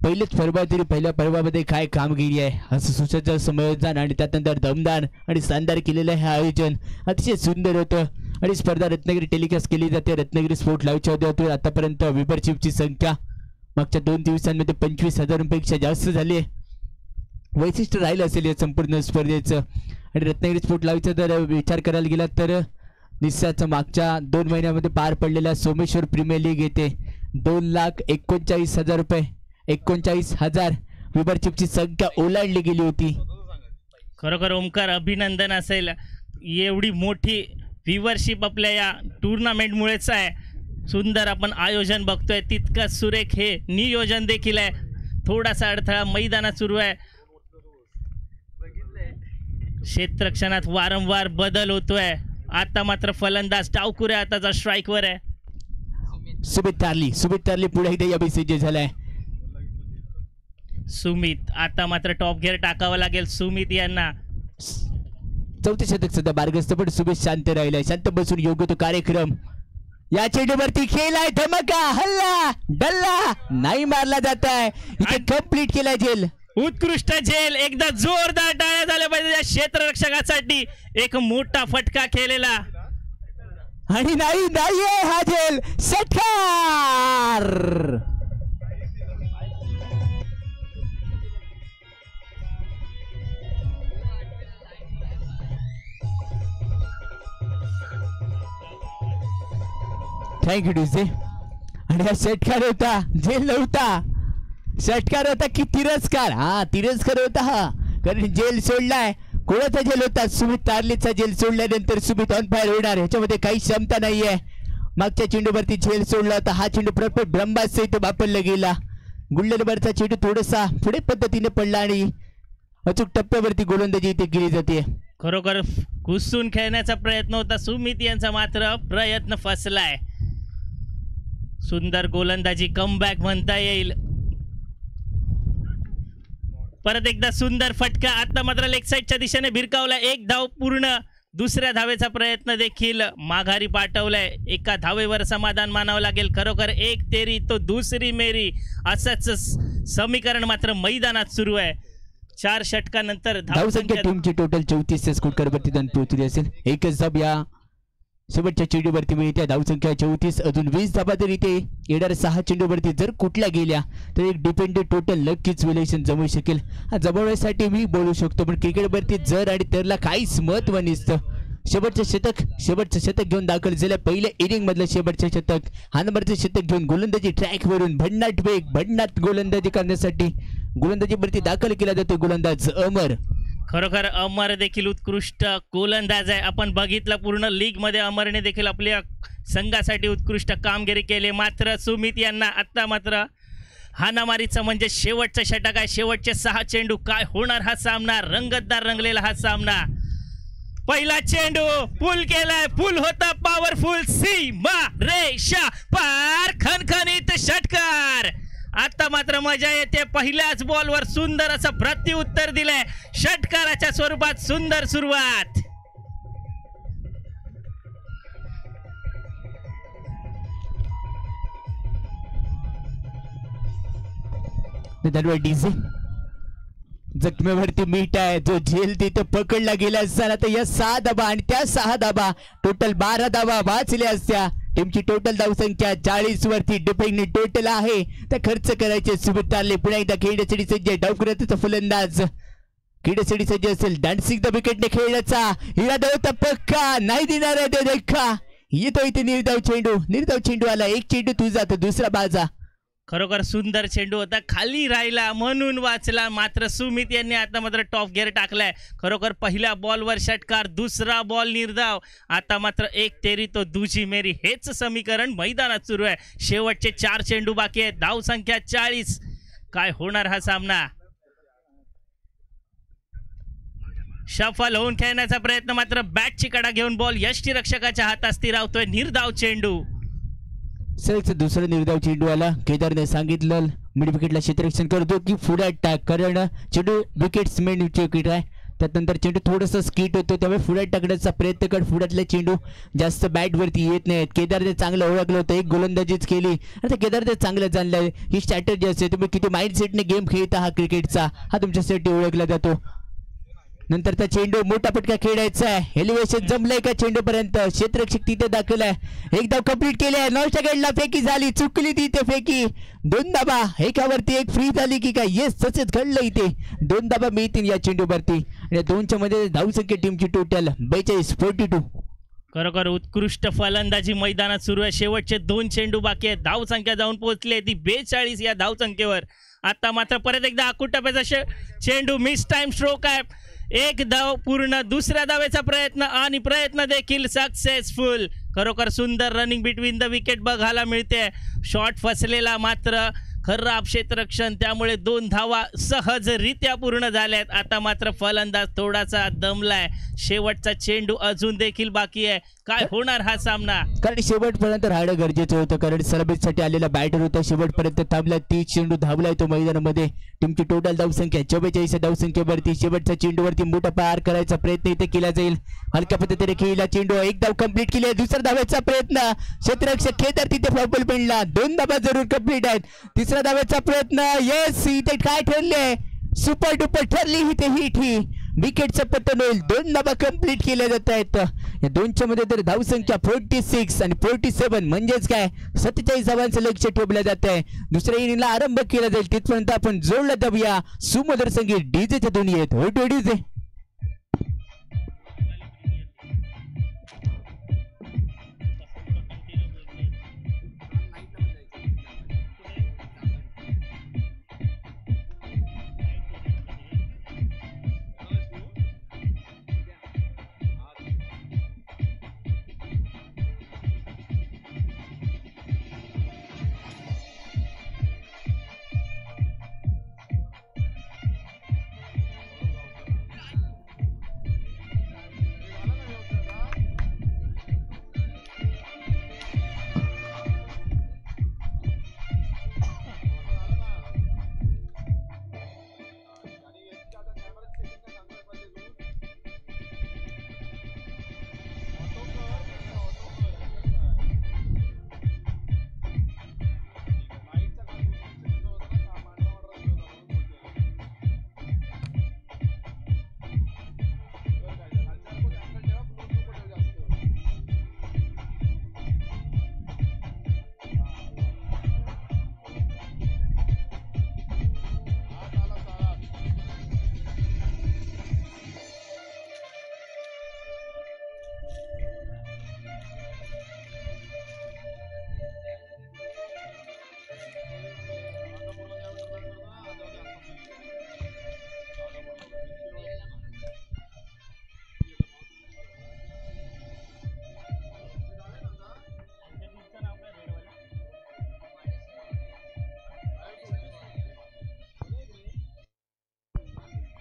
पहिलेच पर्वातरी पहिल्या पर्वामध्ये काय कामगिरी आहे, असं सुसज्ज संयोजन आणि त्यानंतर दमदार आणि शानदार केलेलं हे आयोजन अतिशय सुंदर होतं. आणि स्पर्धा रत्नागिरी टेलिकास्ट केली जाते रत्नागिरी स्पोर्ट लाईव्हच्या होत्या. आतापर्यंत मेंबरशिपची संख्या मागच्या 2 दिवसांमध्ये 25,000पेक्षा जास्त झाली आहे. वैशिष्ट्य राहिलं असेल या संपूर्ण स्पर्धेचं. आणि रत्नागिरी स्पोर्ट लाईव्हचा जर विचार करायला गेला तर निश्चयाचं मागच्या 2 महिन्यामध्ये पार पडलेल्या सोमेश्वर प्रीमियर लीग येथे 2,39,000 रुपये 39,000 मेंबरशिपची संख्या ओलांडली गेली होती. खरोखर ओमकार अभिनंदन असेल, एवढी मोठी व्ह्यूवरशिप आपल्या या टुर्नामेंटमुळेच आहे. सुंदर आपण आयोजन बघतोय, तितकंच सुरेख हे नियोजन देखील आहे. थोडासा अडथळा मैदानात सुरू आहे. क्षेत्ररक्षणात वारंवार बदल होतोय. आता मात्र फलंदाज डावकुरे आताचा स्ट्राईकवर आहे. सुमित तारली पुढे एकदा या मेसेज झालाय. सुमित आता मात्र टॉप गिअर टाकावं लागेल सुमित यांना. 4थे शतक सध्या बारगस्त, पण सुमित शांत राहिलाय. शांत बसून योग्य तो कार्यक्रम या चेंडूवरती खेळलाय. धमाका, हल्ला डल्ला नाही मारला जात आहे. इथे कंप्लीट केलाय झेल. उत्कृष्ट झेल. एकदा जोरदार टाळ्या झाल्या पाहिजे या क्षेत्ररक्षकासाठी. एक मोठा फटका केलेला आणि नाहीये हा झेल. षटकार. Thank you DJ. आणि हा षटकार होता, जेल नव्हता. षटकार होता की तिरस्कार? हा तिरस्कार होता हा, कारण जेल सोडलाय. कोणाचा जेल होता? सुमित तारलीचा जेल सोडल्यानंतर सुमित ऑन फायर होणार, ह्याच्यामध्ये काही क्षमता नाहीये. मागच्या चेंडूवरती जेल सोडला होता, हा चेंडू परफेक्ट ब्रह्मास्त्र इथे वापरला गेला. गुल्लनवरचा चेंडू थोडासा पुढे पद्धतीने पडला आणि अचूक टप्प्यावरती गोलंदाजी इथे केली जाते. खरोखर घुसून खेळण्याचा प्रयत्न होता सुमित यांचा, मात्र प्रयत्न फसलाय. सुंदर गोलंदाजी, कमबॅक म्हणता येईल. परत एकदा सुंदर फटका. आता मात्र लेग साईडच्या दिशेने भिरकावला. 1 धाव पूर्ण. दुसऱ्या धावेचा प्रयत्न देखील माघारी पाठवलाय. एका धावेवर समाधान मानावं लागेल. खरोखर 1 तेरी तो दुसरी मेरी असंच समीकरण मात्र मैदानात सुरू आहे. 4 षटकानंतर धावसंख्या टीमची टोटल 34 स्कोरवरती पोहोचली असेल. एकच धाव या शेवटच्या चेंडूवरती मिळते. धावसंख्या 34. अजून 20 धाबा तरी ते येणाऱ्या 6 चेंडूवरती जर कुठल्या गेल्या तर एक डिपेंडेंट टोटल नक्कीच विलेशन जमू शकेल. हा जमवण्यासाठी मी बोलू शकतो, पण क्रिकेटवरती जर आणि तरला काहीच महत्व नसतं. शेवटचं शतक घेऊन दाखल झालं. पहिल्या इनिंग मधलं शेवटचं शतक, हा नंबरचं शतक घेऊन गोलंदाजी ट्रॅकवरून भन्नाट वेग, भन्नाट गोलंदाजी करण्यासाठी गोलंदाजीवरती दाखल केला जातो गोलंदाज अमर. खरोखर अमर देखील उत्कृष्ट गोलंदाज आहे. आपण बघितलं पूर्ण लीग मध्ये अमरने देखील आपल्या संघासाठी उत्कृष्ट कामगिरी केली. मात्र सुमित यांना आता मात्र हाणामारीचं म्हणजे शेवटचं षटक आहे. शेवटचे 6 चेंडू. काय होणार हा सामना? रंगतदार रंगलेला हा सामना. पहिला चेंडू पुल केलाय. पुल होता पॉवरफुल. सीमा रेषा पार. खणखणीत षटकार. आता मात्र मजा येते. पहिल्याच बॉलवर सुंदर असं प्रत्युत्तर दिलंय. षटकाराच्या स्वरूपात सुंदर सुरुवात. डीजे जखमेवरती मीठ आहे, जो झेल तिथे पकडला गेला असताना तर या 6 धाबा आणि त्या 6 धाबा टोटल 12 धाबा वाचल्या असत्या. टीमची टोटल धावसंख्या 40 वरती डिफेंडिंग टोटल आहे. तर खर्च करायचे सुबत आले. पुन्हा एकदा खेळण्यासाठी सज्ज डावकुराचा फलंदाज खेळण्यासाठी सज्ज असेल. डान्सिंग द विकेटने खेळण्याचा हिरा धावता पक्का नाही देणार आहे ते देखा. येतो इथे निर्धाव चेंडू आला. एक चेंडू तुझा तर दुसरा बाजा. खरोखर सुंदर चेंडू होता, खाली राहिला म्हणून वाचला. मात्र सुमित यांनी आता मात्र टॉप गिअर टाकलाय. खरोखर पहिल्या बॉलवर षटकार, दुसरा बॉल निर्धाव. आता मात्र एक तेरी तो दुजी मेरी हेच समीकरण मैदानात सुरू आहे. शेवटचे 4 चेंडू बाकी आहेत. धाव संख्या 40. काय होणार हा सामना? शफल होऊन खेळण्याचा प्रयत्न, मात्र बॅटची कडा घेऊन बॉल यष्टीरक्षकाच्या हातात स्थिरावतोय. निर्धाव चेंडू. सर दुसरा निर्धाव चेंडू आला. केदारने सांगितलं मिड विकेटला क्षेत्ररक्षण करतो की पुढे टाक, कारण चेंडू विकेट्स मेन विकेट आहे. त्यानंतर चेंडू थोडंसं स्किट होतो, त्यामुळे पुढे टाकण्याचा प्रयत्न कर. पुढ्यातले चेंडू जास्त बॅटवरती येत नाहीत. केदारने चांगलं ओळखलं होतं, एक गोलंदाजीच केली. आता केदारने चांगलं जाणलं ही स्ट्रॅटेजी असते. तुम्ही किती माइंडसेटने गेम खेळता हा क्रिकेटचा, हा तुमच्यासाठी ओळखला जातो. नंतरचा चेंडू मोठा फटका खेळायचा आहे. एलिव्हेशन जमलंय का चेंडू पर्यंत? क्षेत्ररक्षक तिथे दाखल आहे. एक धाव कंप्लीट केली आहे. नॉन स्ट्राइकला फेकी झाली, चुकली तिथे फेकी. 2 धाबा एकावरती, एक फ्री झाली की काय? येस, तसेच घडलं इथे. 2 धाबा मिळतील या चेंडूवरती. आणि 2च्या मध्ये धावसंख्या टीमची टोटल 42-42. खरोखर उत्कृष्ट फलंदाजी मैदानात सुरू आहे. शेवटचे 2 चेंडू बाकी आहेत. धावसंख्या जाऊन पोहोचली आहे ती 42 या धावसंख्येवर. आता मात्र परत एकदा आकुटप्याचा चेंडू, मिस टाइम स्ट्रोक आहे. एक धाव पूर्ण, दुसऱ्या धावेचा प्रयत्न देखील सक्सेसफुल. खरोखर सुंदर रनिंग बिटवीन द विकेट बघायला मिळते. शॉट फसलेला, मात्र खराब क्षेत्ररक्षण, त्यामुळे 2 धावा सहजरित्या पूर्ण झाल्यात. आता मात्र फलंदाज थोडासा दमलाय. शेवटचा चेंडू अजून देखील बाकी आहे. काय होणार हा सामना? कारण शेवटपर्यंत राहणं गरजेचं होतं, कारण सर्व्हिससाठी आलेला बॅटर होता. शेवटपर्यंत थांबला. 30 चेंडू धावलाय तो मैदानामध्ये. टीमची टोटल धावसंख्या 44 धावसंख्येवरती. शेवटच्या चेंडूवरती मोठा पार करायचा प्रयत्न इथे केला जाईल. हलक्या पद्धतीने खेळला चेंडू. एक धाव कंप्लीट केली आहे. दुसरा धावायचा प्रयत्न, क्षेत्ररक्षक खेळतात तिथे फॉल पेंडला. 2 धावा जरूर कंप्लीट आहेत. तिसरा धावायचा प्रयत्न, येस, इथे काय ठरले? सुपर डुपर ठरली इथे हिट. ही विकेटचं पतन होईल. 2 धावा कंप्लीट केल्या जात आहेत. या 2च्या मध्ये तर धावसंख्या 46 आणि 47, म्हणजेच काय 47 धावांचं लक्ष ठेवलं जात आहे. दुसऱ्या इनिंगला आरंभ केला जाईल. तिथपर्यंत आपण जोडलं जाऊया सुमधुर संगीत डीजेच्या दुनियेत. हो टू डीजे.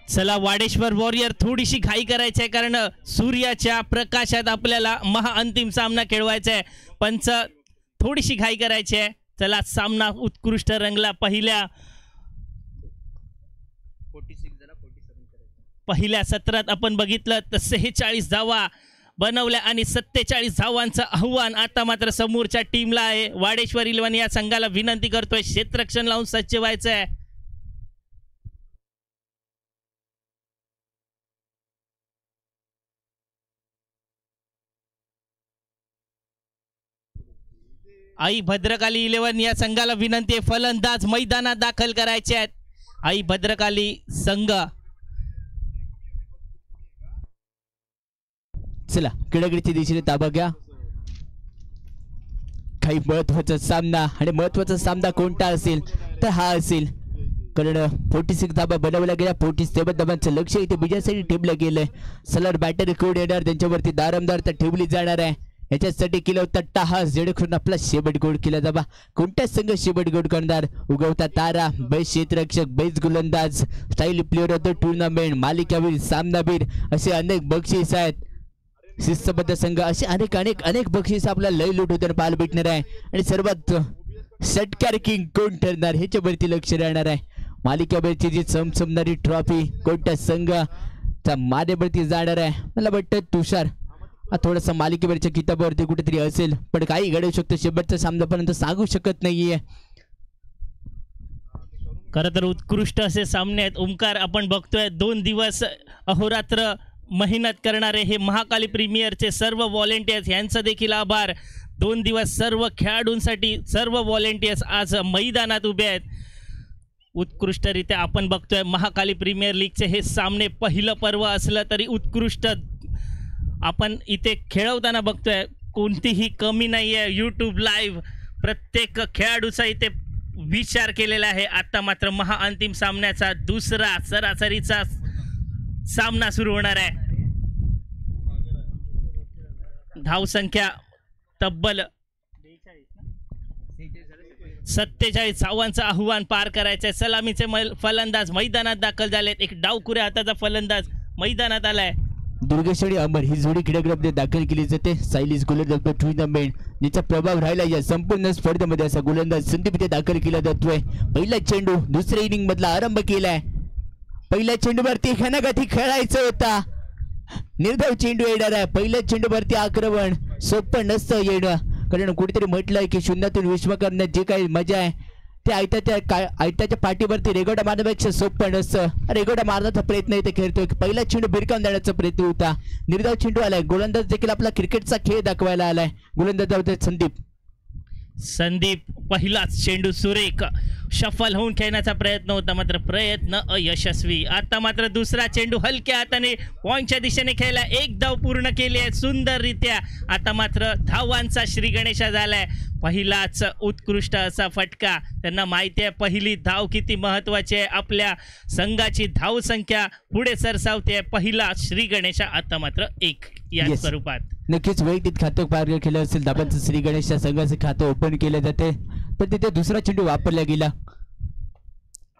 चला वाडेश्वर वॉरियर, थोडीशी घाई करायची आहे, कारण सूर्याच्या प्रकाशात आपल्याला महाअंतिम सामना खेळवायचा आहे. पंच थोडीशी घाई करायची आहे. चला, सामना उत्कृष्ट रंगला. पहिल्या सत्रात आपण बघितलं तर 46 धावा बनवल्या आणि 47 धावांचं आव्हान आता मात्र समोरच्या टीमला आहे. वाडेश्वर 11 या संघाला विनंती करतोय क्षेत्ररक्षण लावून सज्ज व्हायचं आहे. आई भद्रकाली 11 या संघाला विनंती आहे, फलंदाज मैदानात दाखल करायचे आहेत. आई भद्रकाली संघ. चला क्रीडागृहाच्या दिशेने ताबा घ्या. काही महत्वाचा सामना, आणि महत्वाचा सामना कोणता असेल तर हा असेल, कारण 46 धाबा बनवल्या गेल्या. 47 धाबांचं लक्ष इथे विजयासाठी ठेवलं गेलंय. सलर बॅटर कोण येणार, त्यांच्यावरती दारमदार तर ठेवली जाणार आहे. याच्यासाठी केला होता टाहास, जेणेकरून आपला शेवट गोड केला जावा. कोणत्या संघ शेवट गोड करणार? उगवता तारा, बेस्ट क्षेत्ररक्षक, बेस्ट गोलंदाज, style player of the tournament, मालिकावीर, सामनावीर, असे अनेक बक्षीस आहेत. शिस्तबद्ध संघ, असे अनेक अनेक अनेक बक्षीस आपल्याला लय लूट होताना पाहायला भेटणार आहे. आणि सर्वात षटकार किंग कोण ठरणार ह्याच्यावरती लक्ष राहणार आहे. मालिकावीरची जी चमचमणारी ट्रॉफी कोणत्या संघाच्या मानेवरती जाणार आहे? मला वाटतं तुषार हा थोडासा मालिकेवरच्या किताबावरती कुठेतरी असेल, पण काही घडू शकतो. शेवटचा सामनापर्यंत सांगू शकत नाहीये. खरं तर उत्कृष्ट असे सामने आहेत. ओमकार, आपण बघतोय 2 दिवस अहोरात्र मेहनत करणारे हे महाकाली प्रीमियरचे सर्व व्हॉलेंटियर्स, यांचा देखील आभार. 2 दिवस सर्व खेळाडूंसाठी सर्व व्हॉलेंटियर्स आज मैदानात उभे आहेत. उत्कृष्टरित्या आपण बघतोय महाकाली प्रीमियर लीगचे हे सामने पहिलं पर्व असलं तरी उत्कृष्ट आपण इथे खेळवताना बघतोय. कोणतीही कमी नाही आहे. यूट्यूब लाईव्ह प्रत्येक खेळाडूचा इथे विचार केलेला आहे. आता मात्र महाअंतिम सामन्याचा दुसरा सरासरीचा सामना सुरू होणार आहे. धावसंख्या तब्बल 47 धावांचं आव्हान पार करायचं आहे. सलामीचे फलंदाज मैदानात दाखल झालेत. एक डावकुऱ्या हाताचा फलंदाज मैदानात आलाय. दुर्गेश आणि अमर ही जोडी क्रीडागृहामध्ये दाखल केली जाते. सायलीस गोलंदाज टुर्नामेंट ज्याचा प्रभाव राहिला या संपूर्ण स्पर्धेमध्ये असा गोलंदाज संदीप इथे दाखल केला जातोय. पहिला चेंडू दुसऱ्या इनिंग मधला आरंभ केलाय. पहिल्या चेंडूवरती खणागती खेळायचं होता. निर्धाव चेंडू येणार आहे. पहिल्या चेंडूवरती आक्रमण सोपं नसतं येणं, कारण कुठेतरी म्हटलंय की शून्यातून विश्व करण्यात जे काही मजा आहे ते आयत्याच्या पाठीवरती रेगोडा मारण्यापेक्षा सोपं नसतं. रेगोडा मारण्याचा प्रयत्न इथे खेळतोय. पहिला चेंडू भिरकावून देण्याचा प्रयत्न होता. निर्धाव चेंडू आलाय. गोलंदाज देखील आपला क्रिकेटचा खेळ दाखवायला आलाय. गोलंदाज संदीप पहिलाच चेंडू सुरेख शफल होऊन खेळण्याचा प्रयत्न होता, मात्र प्रयत्न अयशस्वी. आता मात्र दुसरा चेंडू हलक्या हाताने पॉइंटच्या दिशेने खेळला. 1 धाव पूर्ण केली आहे सुंदररित्या. आता मात्र धावांचा श्री गणेशा झालाय. पहिलाच उत्कृष्ट असा फटका. त्यांना माहिती आहे पहिली धाव किती महत्वाची आहे. आपल्या संघाची धावसंख्या पुढे सरसावते. पहिला श्री गणेशा आता मात्र 1 या स्वरूपात. नक्कीच वैयक्तिक खातं पार केलं असेल. दाबांचं श्री गणेशच्या संघाचं खातं ओपन केलं जाते, पण तिथे दुसरा चेंडू वापरला गेला.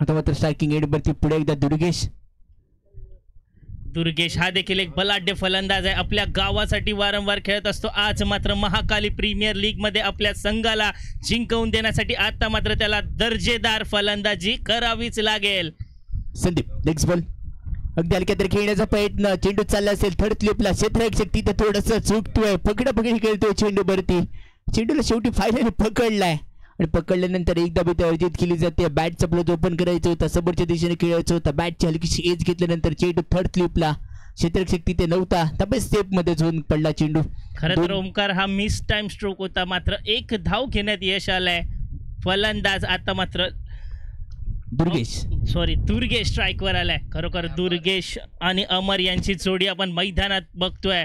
आता मात्र स्ट्रायकिंग एंडवरती पुढे एकदा दुर्गेश हा देखील एक बलाढ्य फलंदाज आहे. आपल्या गावासाठी वारंवार खेळत असतो. आज मात्र महाकाली प्रीमियर लीग मध्ये आपल्या संघाला जिंकवून देण्यासाठी आता मात्र त्याला दर्जेदार फलंदाजी करावीच लागेल. संदीप नेक्स्ट बॉल अगदी हलक्या तरी खेळण्याचा प्रयत्न. चेंडू चालला असेल थर्ड स्लिपला. क्षेत्ररक्षक तिथे थोडस चुकतोय. पकडापकडी खेळतोय चेंडूवरती. चेंडूला शेवटी फायनली पकडलाय आणि पकडल्यानंतर एकदा बी अर्जित केली जाते. बॅटचा प्लस ओपन करायचं होता, समोरच्या दिशेने खेळायचं होतं. बॅटची हलकीशी एज घेतल्यानंतर चेंडू थर्ड स्लिपला. क्षेत्ररक्षक तिथे नव्हता, त्यामुळे स्टेप मध्ये झोन पडला चेंडू. खरं तर ओमकार हा मिस टाइम स्ट्रोक होता, मात्र 1 धाव घेण्यात यश आलंय. फलंदाज आता मात्र दुर्गेश स्ट्राईकवर आलाय. खरोखर दुर्गेश आणि अमर यांची जोडी आपण मैदानात बघतोय.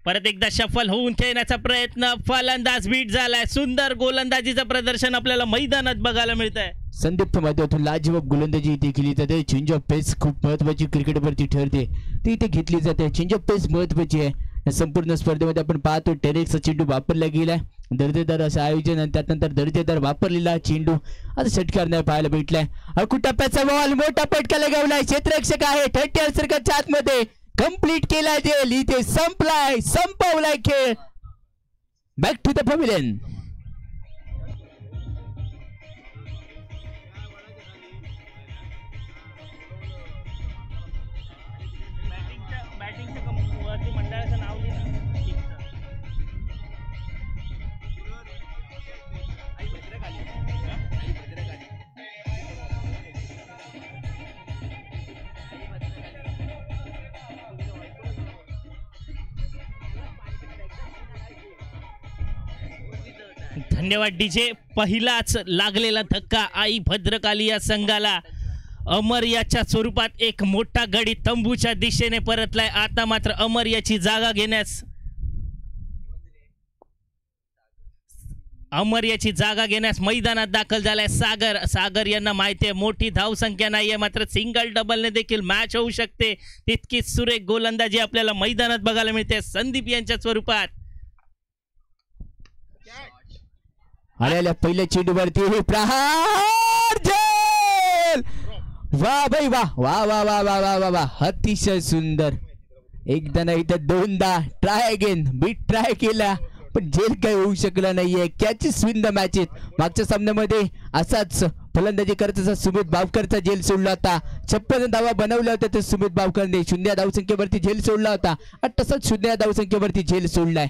परत एकदा शफल होऊन खेळण्याचा प्रयत्न. फलंदाज बीट झालाय. सुंदर गोलंदाजीचं प्रदर्शन आपल्याला मैदानात बघायला मिळत आहे. संदीप माध्यमातून लाजवाब गोलंदाजी इथे केली जाते. चेंज ऑफ पेस खूप महत्वाची क्रिकेटवरती ठरते, ती इथे घेतली जाते. चेंज ऑफ पेस महत्वाची आहे. या संपूर्ण स्पर्धेमध्ये आपण पाहतो टेरेक्सचा चेंडू वापरला गेलाय. दर्जेदार असं आयोजन आणि त्यानंतर दर्जेदार वापरलेला चेंडू आता षटकार नाही पाहायला भेटलाय. अकुटप्प्याचा बॉल मोठा फटका लगावलाय. क्षेत्ररक्षक आहे 30 सर्कलच्या आतमध्ये. कंप्लीट केला जेल. इथे संपवलाय खेळ. Back to the pavilion. मंडळाचं नाव धन्यवाद डीजे. पहिलाच लागलेला धक्का आई भद्रकाली या संघाला. अमर याच्या स्वरूपात एक मोठा गडी तंबूच्या दिशेने परतलाय. आता मात्र अमर याची जागा घेण्यास मैदानात दाखल झालाय सागर यांना माहिती आहे मोठी धावसंख्या नाहीये, मात्र सिंगल डबलने देखील मॅच होऊ शकते. तितकीच सुरेख गोलंदाजी आपल्याला मैदानात बघायला मिळते संदीप यांच्या स्वरूपात. आलेल्या पहिल्या चेंडूवरती प्रहार झेल. वाह भाई वाह वाह वाह वाह वाह वाह वाह वाह, अतिशय सुंदर. एकदा नाही तर दोनदा ट्राय अगेन ट्राय केला पण झेल काही होऊ शकलं नाहीये. Catches win the matches. मागच्या सामन्यामध्ये असाच फलंदाजी करत असा सुमित बावकरचा झेल सोडला होता. 56 धावा बनवल्या होत्या तर सुमित बावकरने 0 धावसंख्येवरती झेल सोडला होता आणि तसंच 0 धावसंख्येवरती झेल सोडलाय.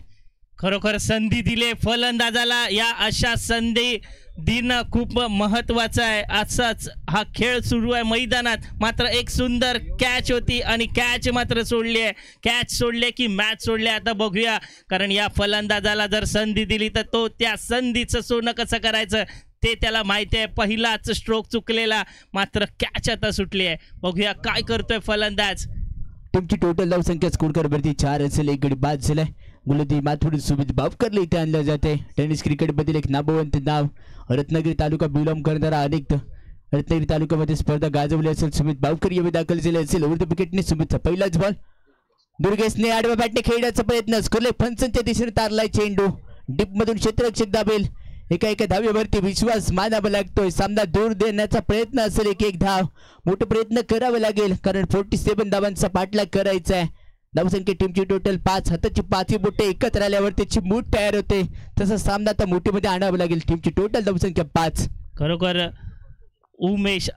खरोखर संधी दिले फलंदाजाला. या अशा संधी देणं खूप महत्वाचं आहे. असाच हा खेळ सुरू आहे मैदानात. मात्र एक सुंदर कॅच होती आणि कॅच मात्र सोडली आहे. कॅच सोडले की मॅच सोडले. आता बघूया, कारण या फलंदाजाला जर संधी दिली तर तो त्या संधीचं सोनं कसं करायचं ते त्याला माहिती आहे. पहिलाच स्ट्रोक चुकलेला, मात्र कॅच आता सुटली आहे. बघूया काय करतोय फलंदाज. टीमची टोटल धावसंख्या स्कोर वरती 4 असेल. एक गडी बाद झालाय. गुलंदाजी माथुर सुमित बावकरला इथे आणलं जाते. टेनिस क्रिकेटमधील एक नामवंत नाव. रत्नागिरी तालुका बिलॉंग करणारा अनेक रत्नागिरी तालुक्यामध्ये स्पर्धा गाजवली असेल. सुमित बावकर यावेळी दाखल झाले असेल. ओव्हर द विकेटने सुमितचा पहिलाच बॉल. दुर्गेशने आडव्या बॅटने खेळण्याचा प्रयत्न स्कोरले फंचनच्या दिशेने तारलाय चेंडू. डीप मधून क्षेत्ररक्षक दाबेल. एका धावेवरती विश्वास मानावा लागतोय. सामना दूर देण्याचा प्रयत्न असेल. एक धाव मोठा प्रयत्न करावा लागेल कारण 47 धावांचा पाठलाग करायचा आहे. धावसंख्या टीमची टोटल 5. हाताची 5 बोटे एकत्र आल्यावर त्याची मूठ तयार होते. तसं सामना आता मोठीमध्ये आणावं लागेल. टीमची टोटल धावसंख्या 5. खरोखर दुर्गेश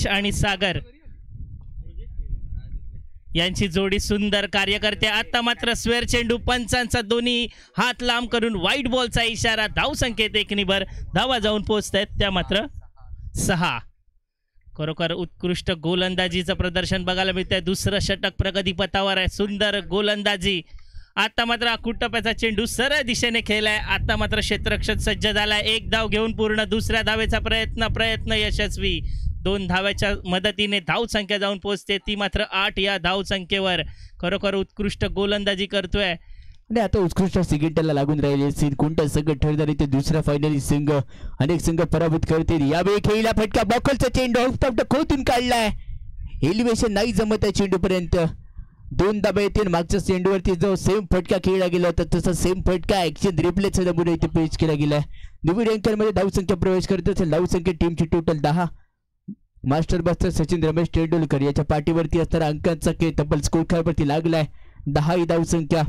आणि सागर यांची जोडी सुंदर कार्य करते. आता मात्र स्वेअर चेंडू. पंचांचा दोन्ही हात लांब करून व्हाईट बॉलचा इशारा. धावसंख्येत 1 निभर धावा जाऊन पोहोचत आहेत. त्या मात्र 6. खरोखर उत्कृष्ट गोलंदाजीचं प्रदर्शन बघायला मिळतंय. दुसरं षटक प्रगतीपथावर आहे. सुंदर गोलंदाजी. आता मात्र कुट्टप्याचा चेंडू सरळ दिशेने खेळलाय. आता मात्र क्षेत्ररक्षक सज्ज झालाय. 1 धाव घेऊन पूर्ण. दुसऱ्या धावेचा प्रयत्न यशस्वी. 2 धाव्याच्या मदतीने धावसंख्या जाऊन पोहोचते. ती मात्र 8 या धावसंख्येवर. खरोखर उत्कृष्ट गोलंदाजी करतोय. आणि आता उत्कृष्ट सिगेटला लागून राहिले सीन. कोणत्या संघ ठरणार ते दुसरा फायनली संघ. अनेक संघ पराभूत करतील. यावेळी खेळला फटका. बॉकलचा चेंडू ऑफ खोतून काढलाय. एलिव्हेशन नाही जमत आहे चेंडूपर्यंत. 2 धाबा येतील. मागच्या चेंडूवरती जो सेम फटका खेळला गेला होता तसा सेम फटका ऍक्शन रिप्लेचा नमुना इथे पेश केला गेला. नवीन रँकरमध्ये धावसंख्या प्रवेश करत असेल. धावसंख्या टीमची total 10. Master buster Sachin Ramesh Tendulkar याच्या पाठीवरती असणारा अंकांचा खेळ तब्बल स्कोर कार्डवरती लागलाय. 10 ही धावसंख्या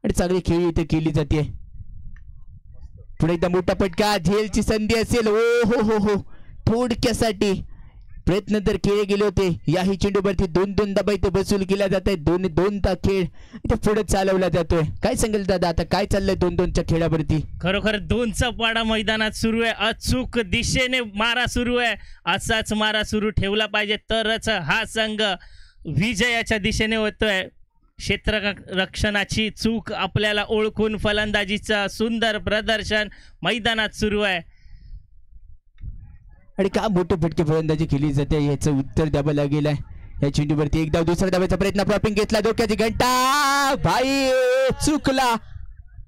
आणि चांगली खेळी इथे केली जाते. पुढे एकदा मोठा फटका. झेलची संधी असेल. हो हो हो थोडक्यासाठी प्रयत्न तर केले गेले होते. याही चेंडूवरती 2 धाबा इथे वसूल केला जात आहे. 2 खेळ इथे पुढे चालवला जातोय. काय सांगेल दादा आता काय चाललंय 2-2च्या खेळावरती. खरोखर 2चा पाडा मैदानात सुरू आहे. अचूक दिशेने मारा सुरू आहे. असाच मारा सुरू ठेवला पाहिजे तरच हा संघ विजयाच्या दिशेने होतोय. क्षेत्ररक्षणाची चूक आपल्याला ओळखून फलंदाजीचं सुंदर प्रदर्शन मैदानात सुरू आहे. आणि का मोठे फटके फलंदाजी केली जाते याचं उत्तर द्यावं लागेल. या चेंडूवरती 1 धाव. दुसऱ्या धावाचा प्रयत्न. प्रॉपिंग घेतला. डोक्याची घंटा. भाई चुकला.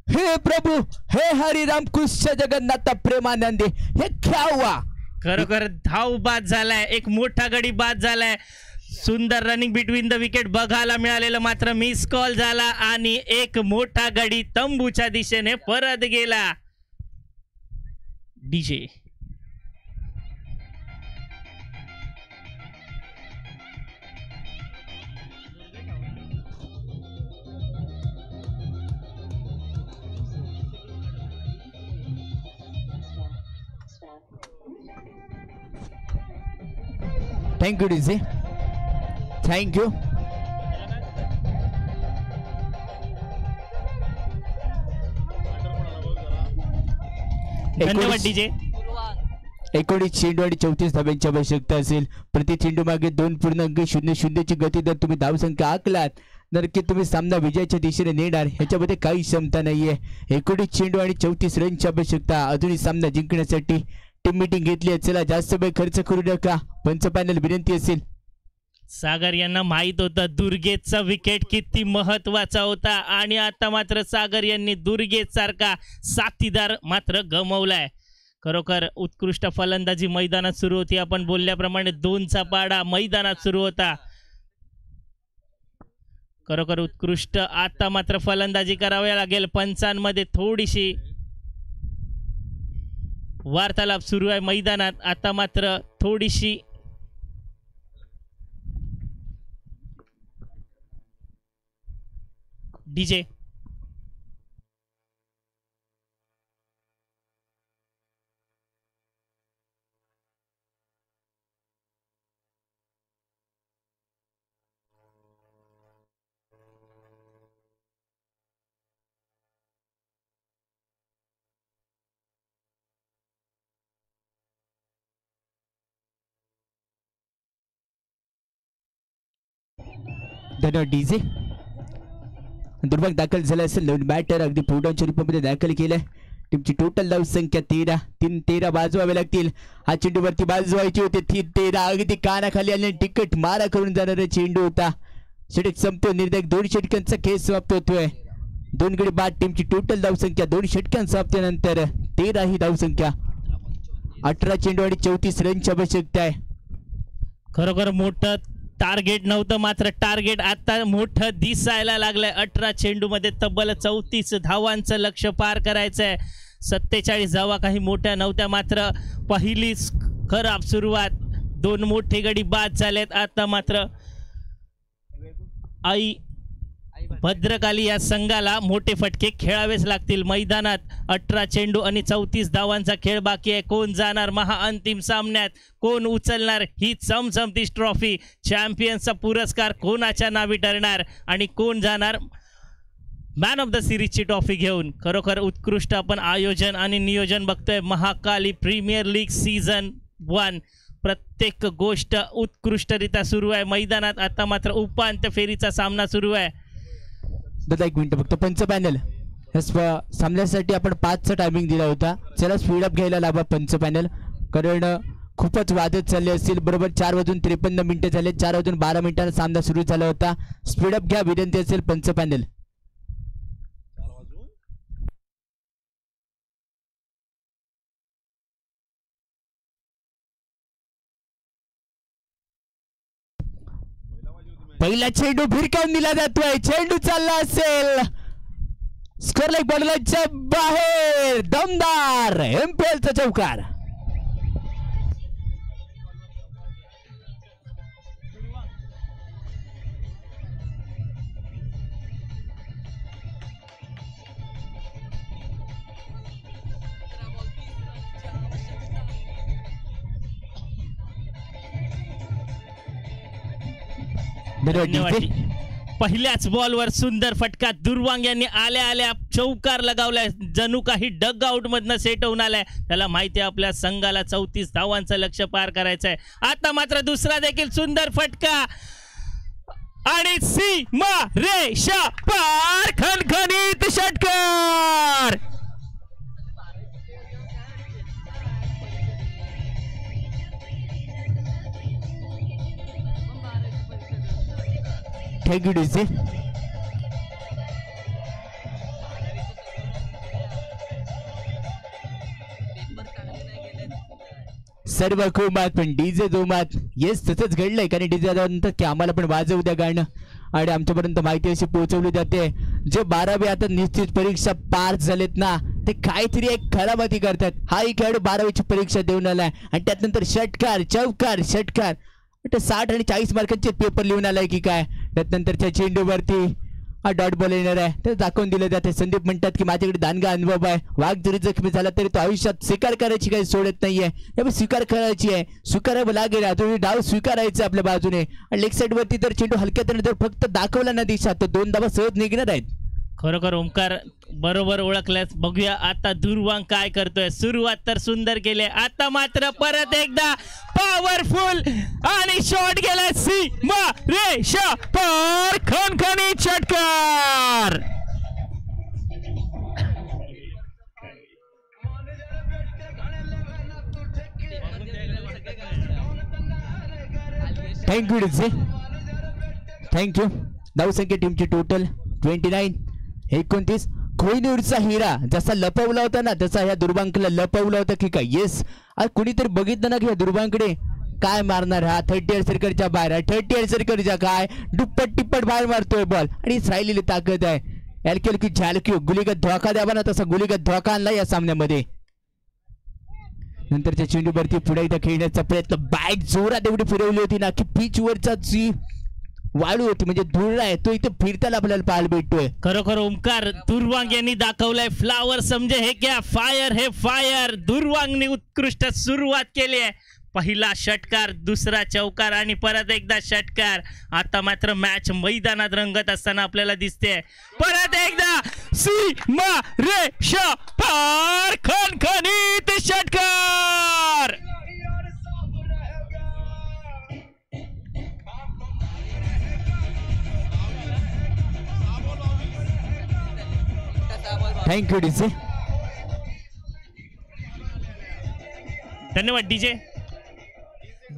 हे प्रभू हे हरिराम कृष्ण जगन्नाथ प्रेमानंदी हे ख्यावा. खरोखर धाव बाद झालाय. एक मोठा गडी बाद झालाय. सुंदर रनिंग बिटवीन द विकेट बघायला मिळालेलं, मात्र मिस कॉल झाला आणि एक मोठा गडी तंबूच्या दिशेने परत गेला. DJ thank you DJ. थँक्यू. धन्यवाद डीजे. 19 चेंडू आणि 34 धाब्यांची आवश्यकता असेल. प्रति चेंडू मागे 2.00 ची गती जर तुम्ही धावसंख्या आखलात नक्की तुम्ही सामना विजयाच्या दिशेने नेणार, ह्याच्यामध्ये काही क्षमता नाहीये. 19 चेंडू आणि 34 रनची आवश्यकता. अजूनही सामना जिंकण्यासाठी टीम मीटिंग घेतली आहे. चला जास्त वेळ खर्च करू नका, पंच पॅनल विनंती असेल. सागर यांना माहित होतं दुर्गेशचा विकेट किती महत्वाचा होता आणि आता मात्र सागर यांनी दुर्गेश सारखा साथीदार मात्र गमावलाय. खरोखर उत्कृष्ट फलंदाजी मैदानात सुरू होती. आपण बोलल्याप्रमाणे 2चा पाडा मैदानात सुरू होता. खरोखर उत्कृष्ट. आता मात्र फलंदाजी करावी लागेल. पंचांमध्ये थोडीशी वार्तालाप सुरू आहे मैदानात. आता मात्र थोडीशी डीजे धन्यवाद डीजे. दुर्भाग्य दाखल झाला असेल. नवीन बॅटर अगदी पुढच्या रूपामध्ये दाखल केलंय. टीमची टोटल धाव संख्या 13. 13 बाजवावे लागतील. हा चेंडूवरती बाजवायची होती. 13 अगदी कानाखाली आले. तिकट मारा करून जाणारा चेंडू होता. षटक संपतो. निर्धाक 2 षटकांचा खेळ समाप्त होतोय. 2 गडी बाद. टीमची टोटल धाव संख्या 2 षटकांच्या समाप्तीनंतर 13 ही धाव संख्या. 18 चेंडू आणि 34 रनची आवश्यकता आहे. खरोखर मोठं टार्गेट नव्हतं, मात्र टार्गेट आता मोठं दिसायला लागलंय. 18 चेंडूमध्ये तब्बल 34 धावांचं लक्ष्य पार करायचंय. 47 धावा काही मोठ्या नव्हत्या, मात्र पहिलीच खराब सुरुवात. 2 मोठे गडी बाद झालेत. आता मात्र आई भद्रकाली या संघाला मोठे फटके खेळावेच लागतील मैदानात. 18 चेंडू आणि 34 धावांचा खेळ बाकी आहे. कोण जाणार महाअंतिम सामन्यात, कोण उचलणार ही चमचमतीच ट्रॉफी, चॅम्पियन्सचा पुरस्कार कोणाच्या नावी ठरणार आणि कोण जाणार मॅन ऑफ द सिरीजची ट्रॉफी घेऊन. खरोखर उत्कृष्ट आपण आयोजन आणि नियोजन बघतोय. महाकाली प्रीमियर लीग सीझन 1 प्रत्येक गोष्ट उत्कृष्टरित्या सुरू आहे मैदानात. आता मात्र उपांत्य फेरीचा सामना सुरू आहे. दादा एक मिनिट फक्त. पंच पॅनल सामन्यासाठी आपण 5चा टायमिंग दिला होता. चला स्पीडअप घ्यायला लावा पंच पॅनल, कारण खूपच वादत चालले असतील. बरोबर 4:53 झाले. 4:12 मिनिटांना सामना सुरू झाला होता. स्पीडअप घ्या विनंती असेल पंच पॅनल. पहिला चेंडू भिरकावून दिला जातोय. चेंडू चालला असेल स्कोर लाईक बॉलच्या बाहेर. दमदार एमपीएलचा चौकार. पहिल्याच बॉलवर सुंदर फटका. दुर्वांग यांनी आल्या आल्या चौकार लगावलाय. जणू काही डग आउट मधनं सेट होऊन आलाय. त्याला माहिती आहे आपल्या संघाला 34 धावांचं लक्ष्य पार करायचं आहे. आता मात्र दुसरा देखील सुंदर फटका आणि सीमा रेषा पार. खणखणीत षटकार. Thank you DJ. सर्व खूप पण डीजे जोमात. येस तसंच घडलंय, कारण डीजे म्हणतात की आम्हाला पण वाजवू द्या गाणं आणि आमच्यापर्यंत माहिती अशी पोहोचवली जाते. जे 12वी आता निश्चित परीक्षा पार झालेत ना, ते काहीतरी एक खराबाती करतात. हा एक खेळाडू 12वीची परीक्षा देऊन आलाय आणि त्यानंतर षटकार चौकार षटकार 60 आणि 40 मार्कांचे पेपर लिहून आलाय की काय. त्यानंतरच्या चेंडूवरती हा डॉट बॉल येणार आहे ते दाखवून दिलं जाते. संदीप म्हणतात की माझ्याकडे दानगा अनुभव आहे. वाघ जरी जखमी झाला तरी तो आयुष्यात स्वीकार करायची काही सोडत नाहीये. त्यामुळे स्वीकार करायची आहे, स्वीकारावं लागेल. अजून डाव स्वीकारायचं आपल्या बाजूने. आणि लेग साईड वरती तर चेंडू हलक्यात जर फक्त दाखवला ना दिशा तर 2 धावा सहज निघणार आहेत. खरोखर ओमकार बरोबर ओळखल्यास. बघूया आता दुर्वांग काय करतोय. सुरुवात तर सुंदर केली, आता मात्र परत एकदा पॉवरफुल आणि शॉट गेलाय सीमा रेषा पार. खणखणीत षटकार. Thank you DJ, thank you. धावसंख्या टीमची टोटल 29. 29. कोहिनूरचा हिरा जसा लपवला होता ना तसा ह्या दुर्बांकला लपवला होता की काय. येस, आज कुणीतरी बघितलं ना की ह्या दुर्बांकडे काय मारणार हा 38 सर्कलच्या बाहेर. 38 सर्कलच्या काय दुप्पट टिप्पट बाहेर मारतोय बॉल आणि राहिलेली ताकद आहे. एलक्यू की झालक्यू गुलीगत धोका द्यावा ना तसा गुलीगत धोका आणला या सामन्यामध्ये. नंतरच्या चेंडूवरती पुढे एकदा खेळण्याचा प्रयत्न, बॅट जोरात एवढी फिरवली होती ना की पिच वरचा जी वाळू होती म्हणजे धूळ आहे तो इथे फिरताना आपल्याला पाहायला भेटतोय. खरोखर ओमकार दुर्वांग यांनी दाखवलंय फ्लावर समजे हे क्या फायर हे फायर. दुर्वांगने उत्कृष्ट सुरुवात केली आहे. पहिला षटकार, दुसरा चौकार आणि परत एकदा षटकार. आता मात्र मॅच मैदानात रंगत असताना आपल्याला दिसते. परत एकदा सीमा रेषा पार. खणखणीत षटकार. थँक्यू डीजे, धन्यवाद डीजे.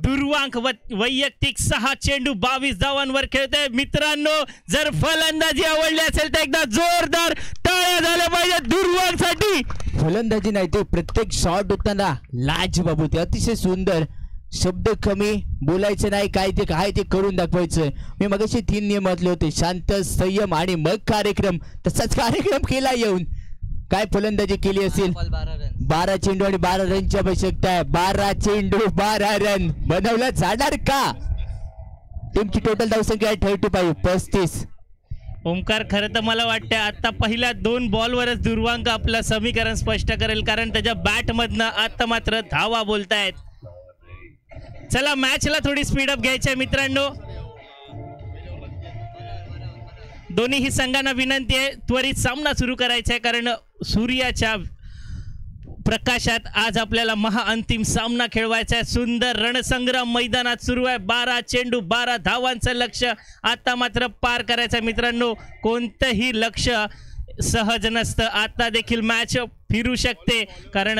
दुर्वांक वैयक्तिक 6 चेंडू 22 धावांवर खेळतोय. मित्रांनो, जर फलंदाजी आवडली असेल तर एकदा जोरदार टाळ्या झाल्या पाहिजे दुर्वांकसाठी. फलंदाजी नाही ते प्रत्येक शॉट होताना लाजबाब होते. अतिशय सुंदर. शब्द कमी, बोलायचे नाही, काय ते करून दाखवायचं. मी मगाशी 3 नियम वाचले होते, शांत, संयम आणि मग कार्यक्रम. तसाच कार्यक्रम केला येऊन. काय फलंदाजी केली असेल. 12 चेंडू आणि 12 रनची आवश्यकता आहे. 12 चेंडू 12 रन बनवलं जाणार का. टीमची टोटल धावसंख्या आहे 35. ओमकार, खरं तर मला वाटतं आता पहिल्या 2 बॉलवरच दुर्वांक आपलं समीकरण स्पष्ट करेल, कारण त्याच्या बॅटमधनं आता मात्र धावा बोलतायत. चला मॅचला थोडी स्पीडअप घ्यायची आहे मित्रांनो. दोन्हीही संघांना विनंती आहे त्वरित सामना सुरू करायचा आहे, कारण सूर्याच्या प्रकाशात आज आपल्याला महाअंतिम सामना खेळवायचा आहे. सुंदर रणसंग्राम मैदानात सुरू आहे. 12 चेंडू 12 धावांचं लक्ष आता मात्र पार करायचं आहे मित्रांनो. कोणतंही लक्ष सहज नसतं. आता देखील मॅच फिरू शकते, कारण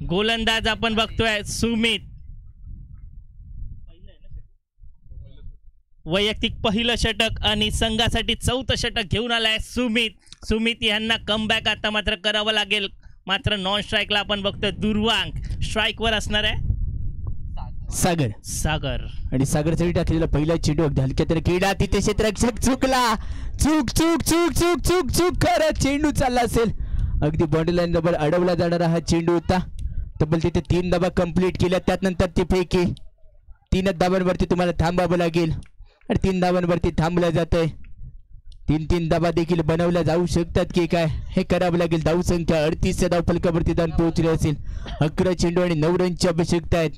गोलंदाज आपण बघतोय सुमित. वैयक्तिक पहिलं षटक आणि संघासाठी 4थं षटक घेऊन आलाय सुमित यांना कमबॅक आता मात्र करावं लागेल. मात्र नॉन स्ट्राईकला आपण बघतोय दुर्वांग. स्ट्राईकवर असणार आहे सागर आणि सागरसाठी टाकलेला पहिला चेंडू हलक्या तर क्रीडा तिथे क्षेत्ररक्षक चुकला. चूक करत चेंडू चालला असेल. अगदी बाउंड्री लाईन डबल अडवला जाणारा हा चेंडू होता. तब्बल तिथे 3 धावा कंप्लीट केल्या. त्यानंतर ती फेकी. 3 धावांवरती तुम्हाला थांबावं लागेल आणि 3 धावांवरती थांबलं जात आहे. 3 धावा देखील बनवल्या जाऊ शकतात की काय हे करावं लागेल. धावसंख्या 38 धाव फलकावरती जाऊन पोहोचली असेल. 11 चेंडू आणि 9 रनची आवश्यकता आहेत.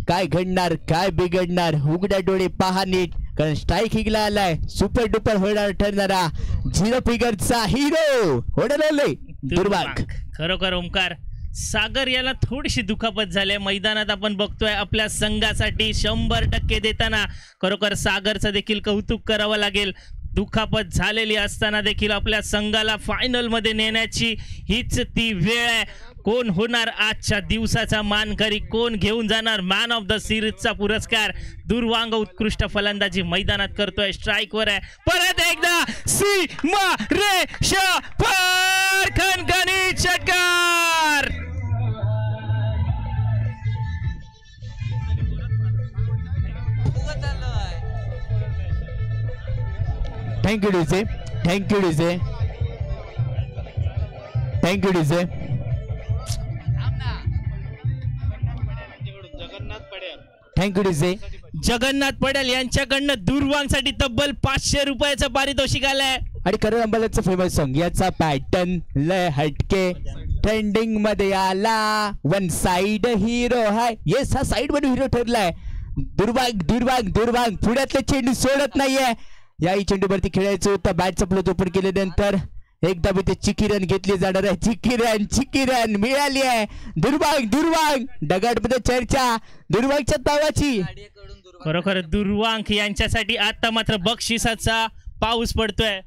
काय घडणार, काय बिघडणार, उघड्या डोळे पहा नीट, कारण स्ट्राईक हिगला आलाय. सुपर डुपर होणार ठरणारा 0 फिगरचा हिरो होणार दुर्वांक. खरोखर ओमकार, सागर याला थोडीशी दुखापत झाली मैदानात आपण बघतोय. आपल्या संघासाठी 100% देताना खरोखर सागरचं देखील कौतुक करावं लागेल. दुखापत झालेली असताना देखील आपल्या संघाला फायनलमध्ये नेण्याची हीच ती वेळ आहे. कोण होणार आजच्या दिवसाचा मानकरी, कोण घेऊन जाणार मॅन ऑफ द सिरीजचा पुरस्कार. दुर्वांग उत्कृष्ट फलंदाजी मैदानात करतोय. स्ट्राईकवर आहे. परत एकदा सीमा रेषा पार. खणखणीत षटकार. Thank you DJ, thank you DJ, thank you DJ. Thank you DJ. Jagannath पडेल यांच्याकडनं दुर्वांगसाठी तब्बल 500 रुपयाचं पारितोषिक आलंय. आणि करण अंबालाचं फेमस सॉन्ग. याचा पॅटर्न लय हटके, ट्रेंडिंग मध्ये आला. वन साइड हिरो हाय. येस, हा साइड मध्ये हिरो ठरलाय. दुर्वांग पुण्यातले चेंडू सोडत नाहीये. याही चेंडूवरती खेळायचं होतं. बॅट चपलत ओपन केल्यानंतर एकदा ते चिकी रन घेतली जाणार आहे. चिकी रन मिळाली आहे. दुर्वांग दगडमध्ये चर्चा दुर्वांगच्या नावाची. खरोखर दुर्वांक यांच्यासाठी आता मात्र बक्षिसाचा पाऊस पडतोय.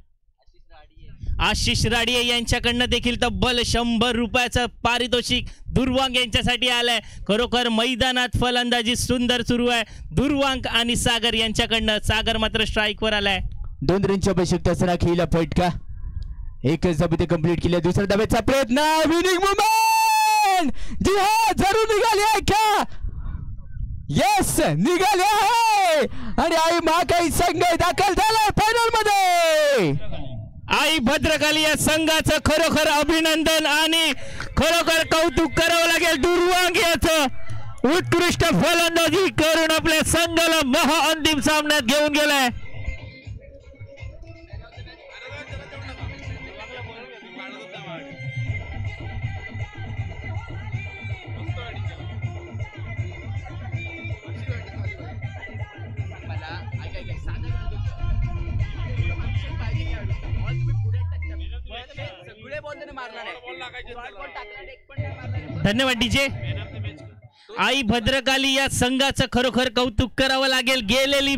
आशिष राडिये यांच्याकडनं देखील तब्बल 100 रुपयाचं पारितोषिक दुर्वांक यांच्यासाठी आलंय. खरोखर मैदानात फलंदाजी सुंदर सुरू आहे दुर्वांक आणि सागर यांच्याकडनं. सागर मात्र स्ट्राईकवर आलाय. 2 रनच्या आवश्यकता असताना खेळीला फटका. एकच धाबे कंप्लीट केले. दुसऱ्या धाब्याचा प्रयत्न. Winning movement. जी हा जरूर निघाली आहे का? येस निघाले आहे. आणि आई महाकाई संघ दाखल झालाय फायनल मध्ये. आई भद्रकाली या संघाचं खरोखर अभिनंदन आणि खरोखर कौतुक करावं लागेल. दुर्वांग याचं उत्कृष्ट फलंदाजी करून आपल्या संघाला महाअंतिम सामन्यात घेऊन गेलाय. धन्यवाद डीजे. आई भद्रकाली या संघाचं खरोखर कौतुक करावं लागेल. गेलेली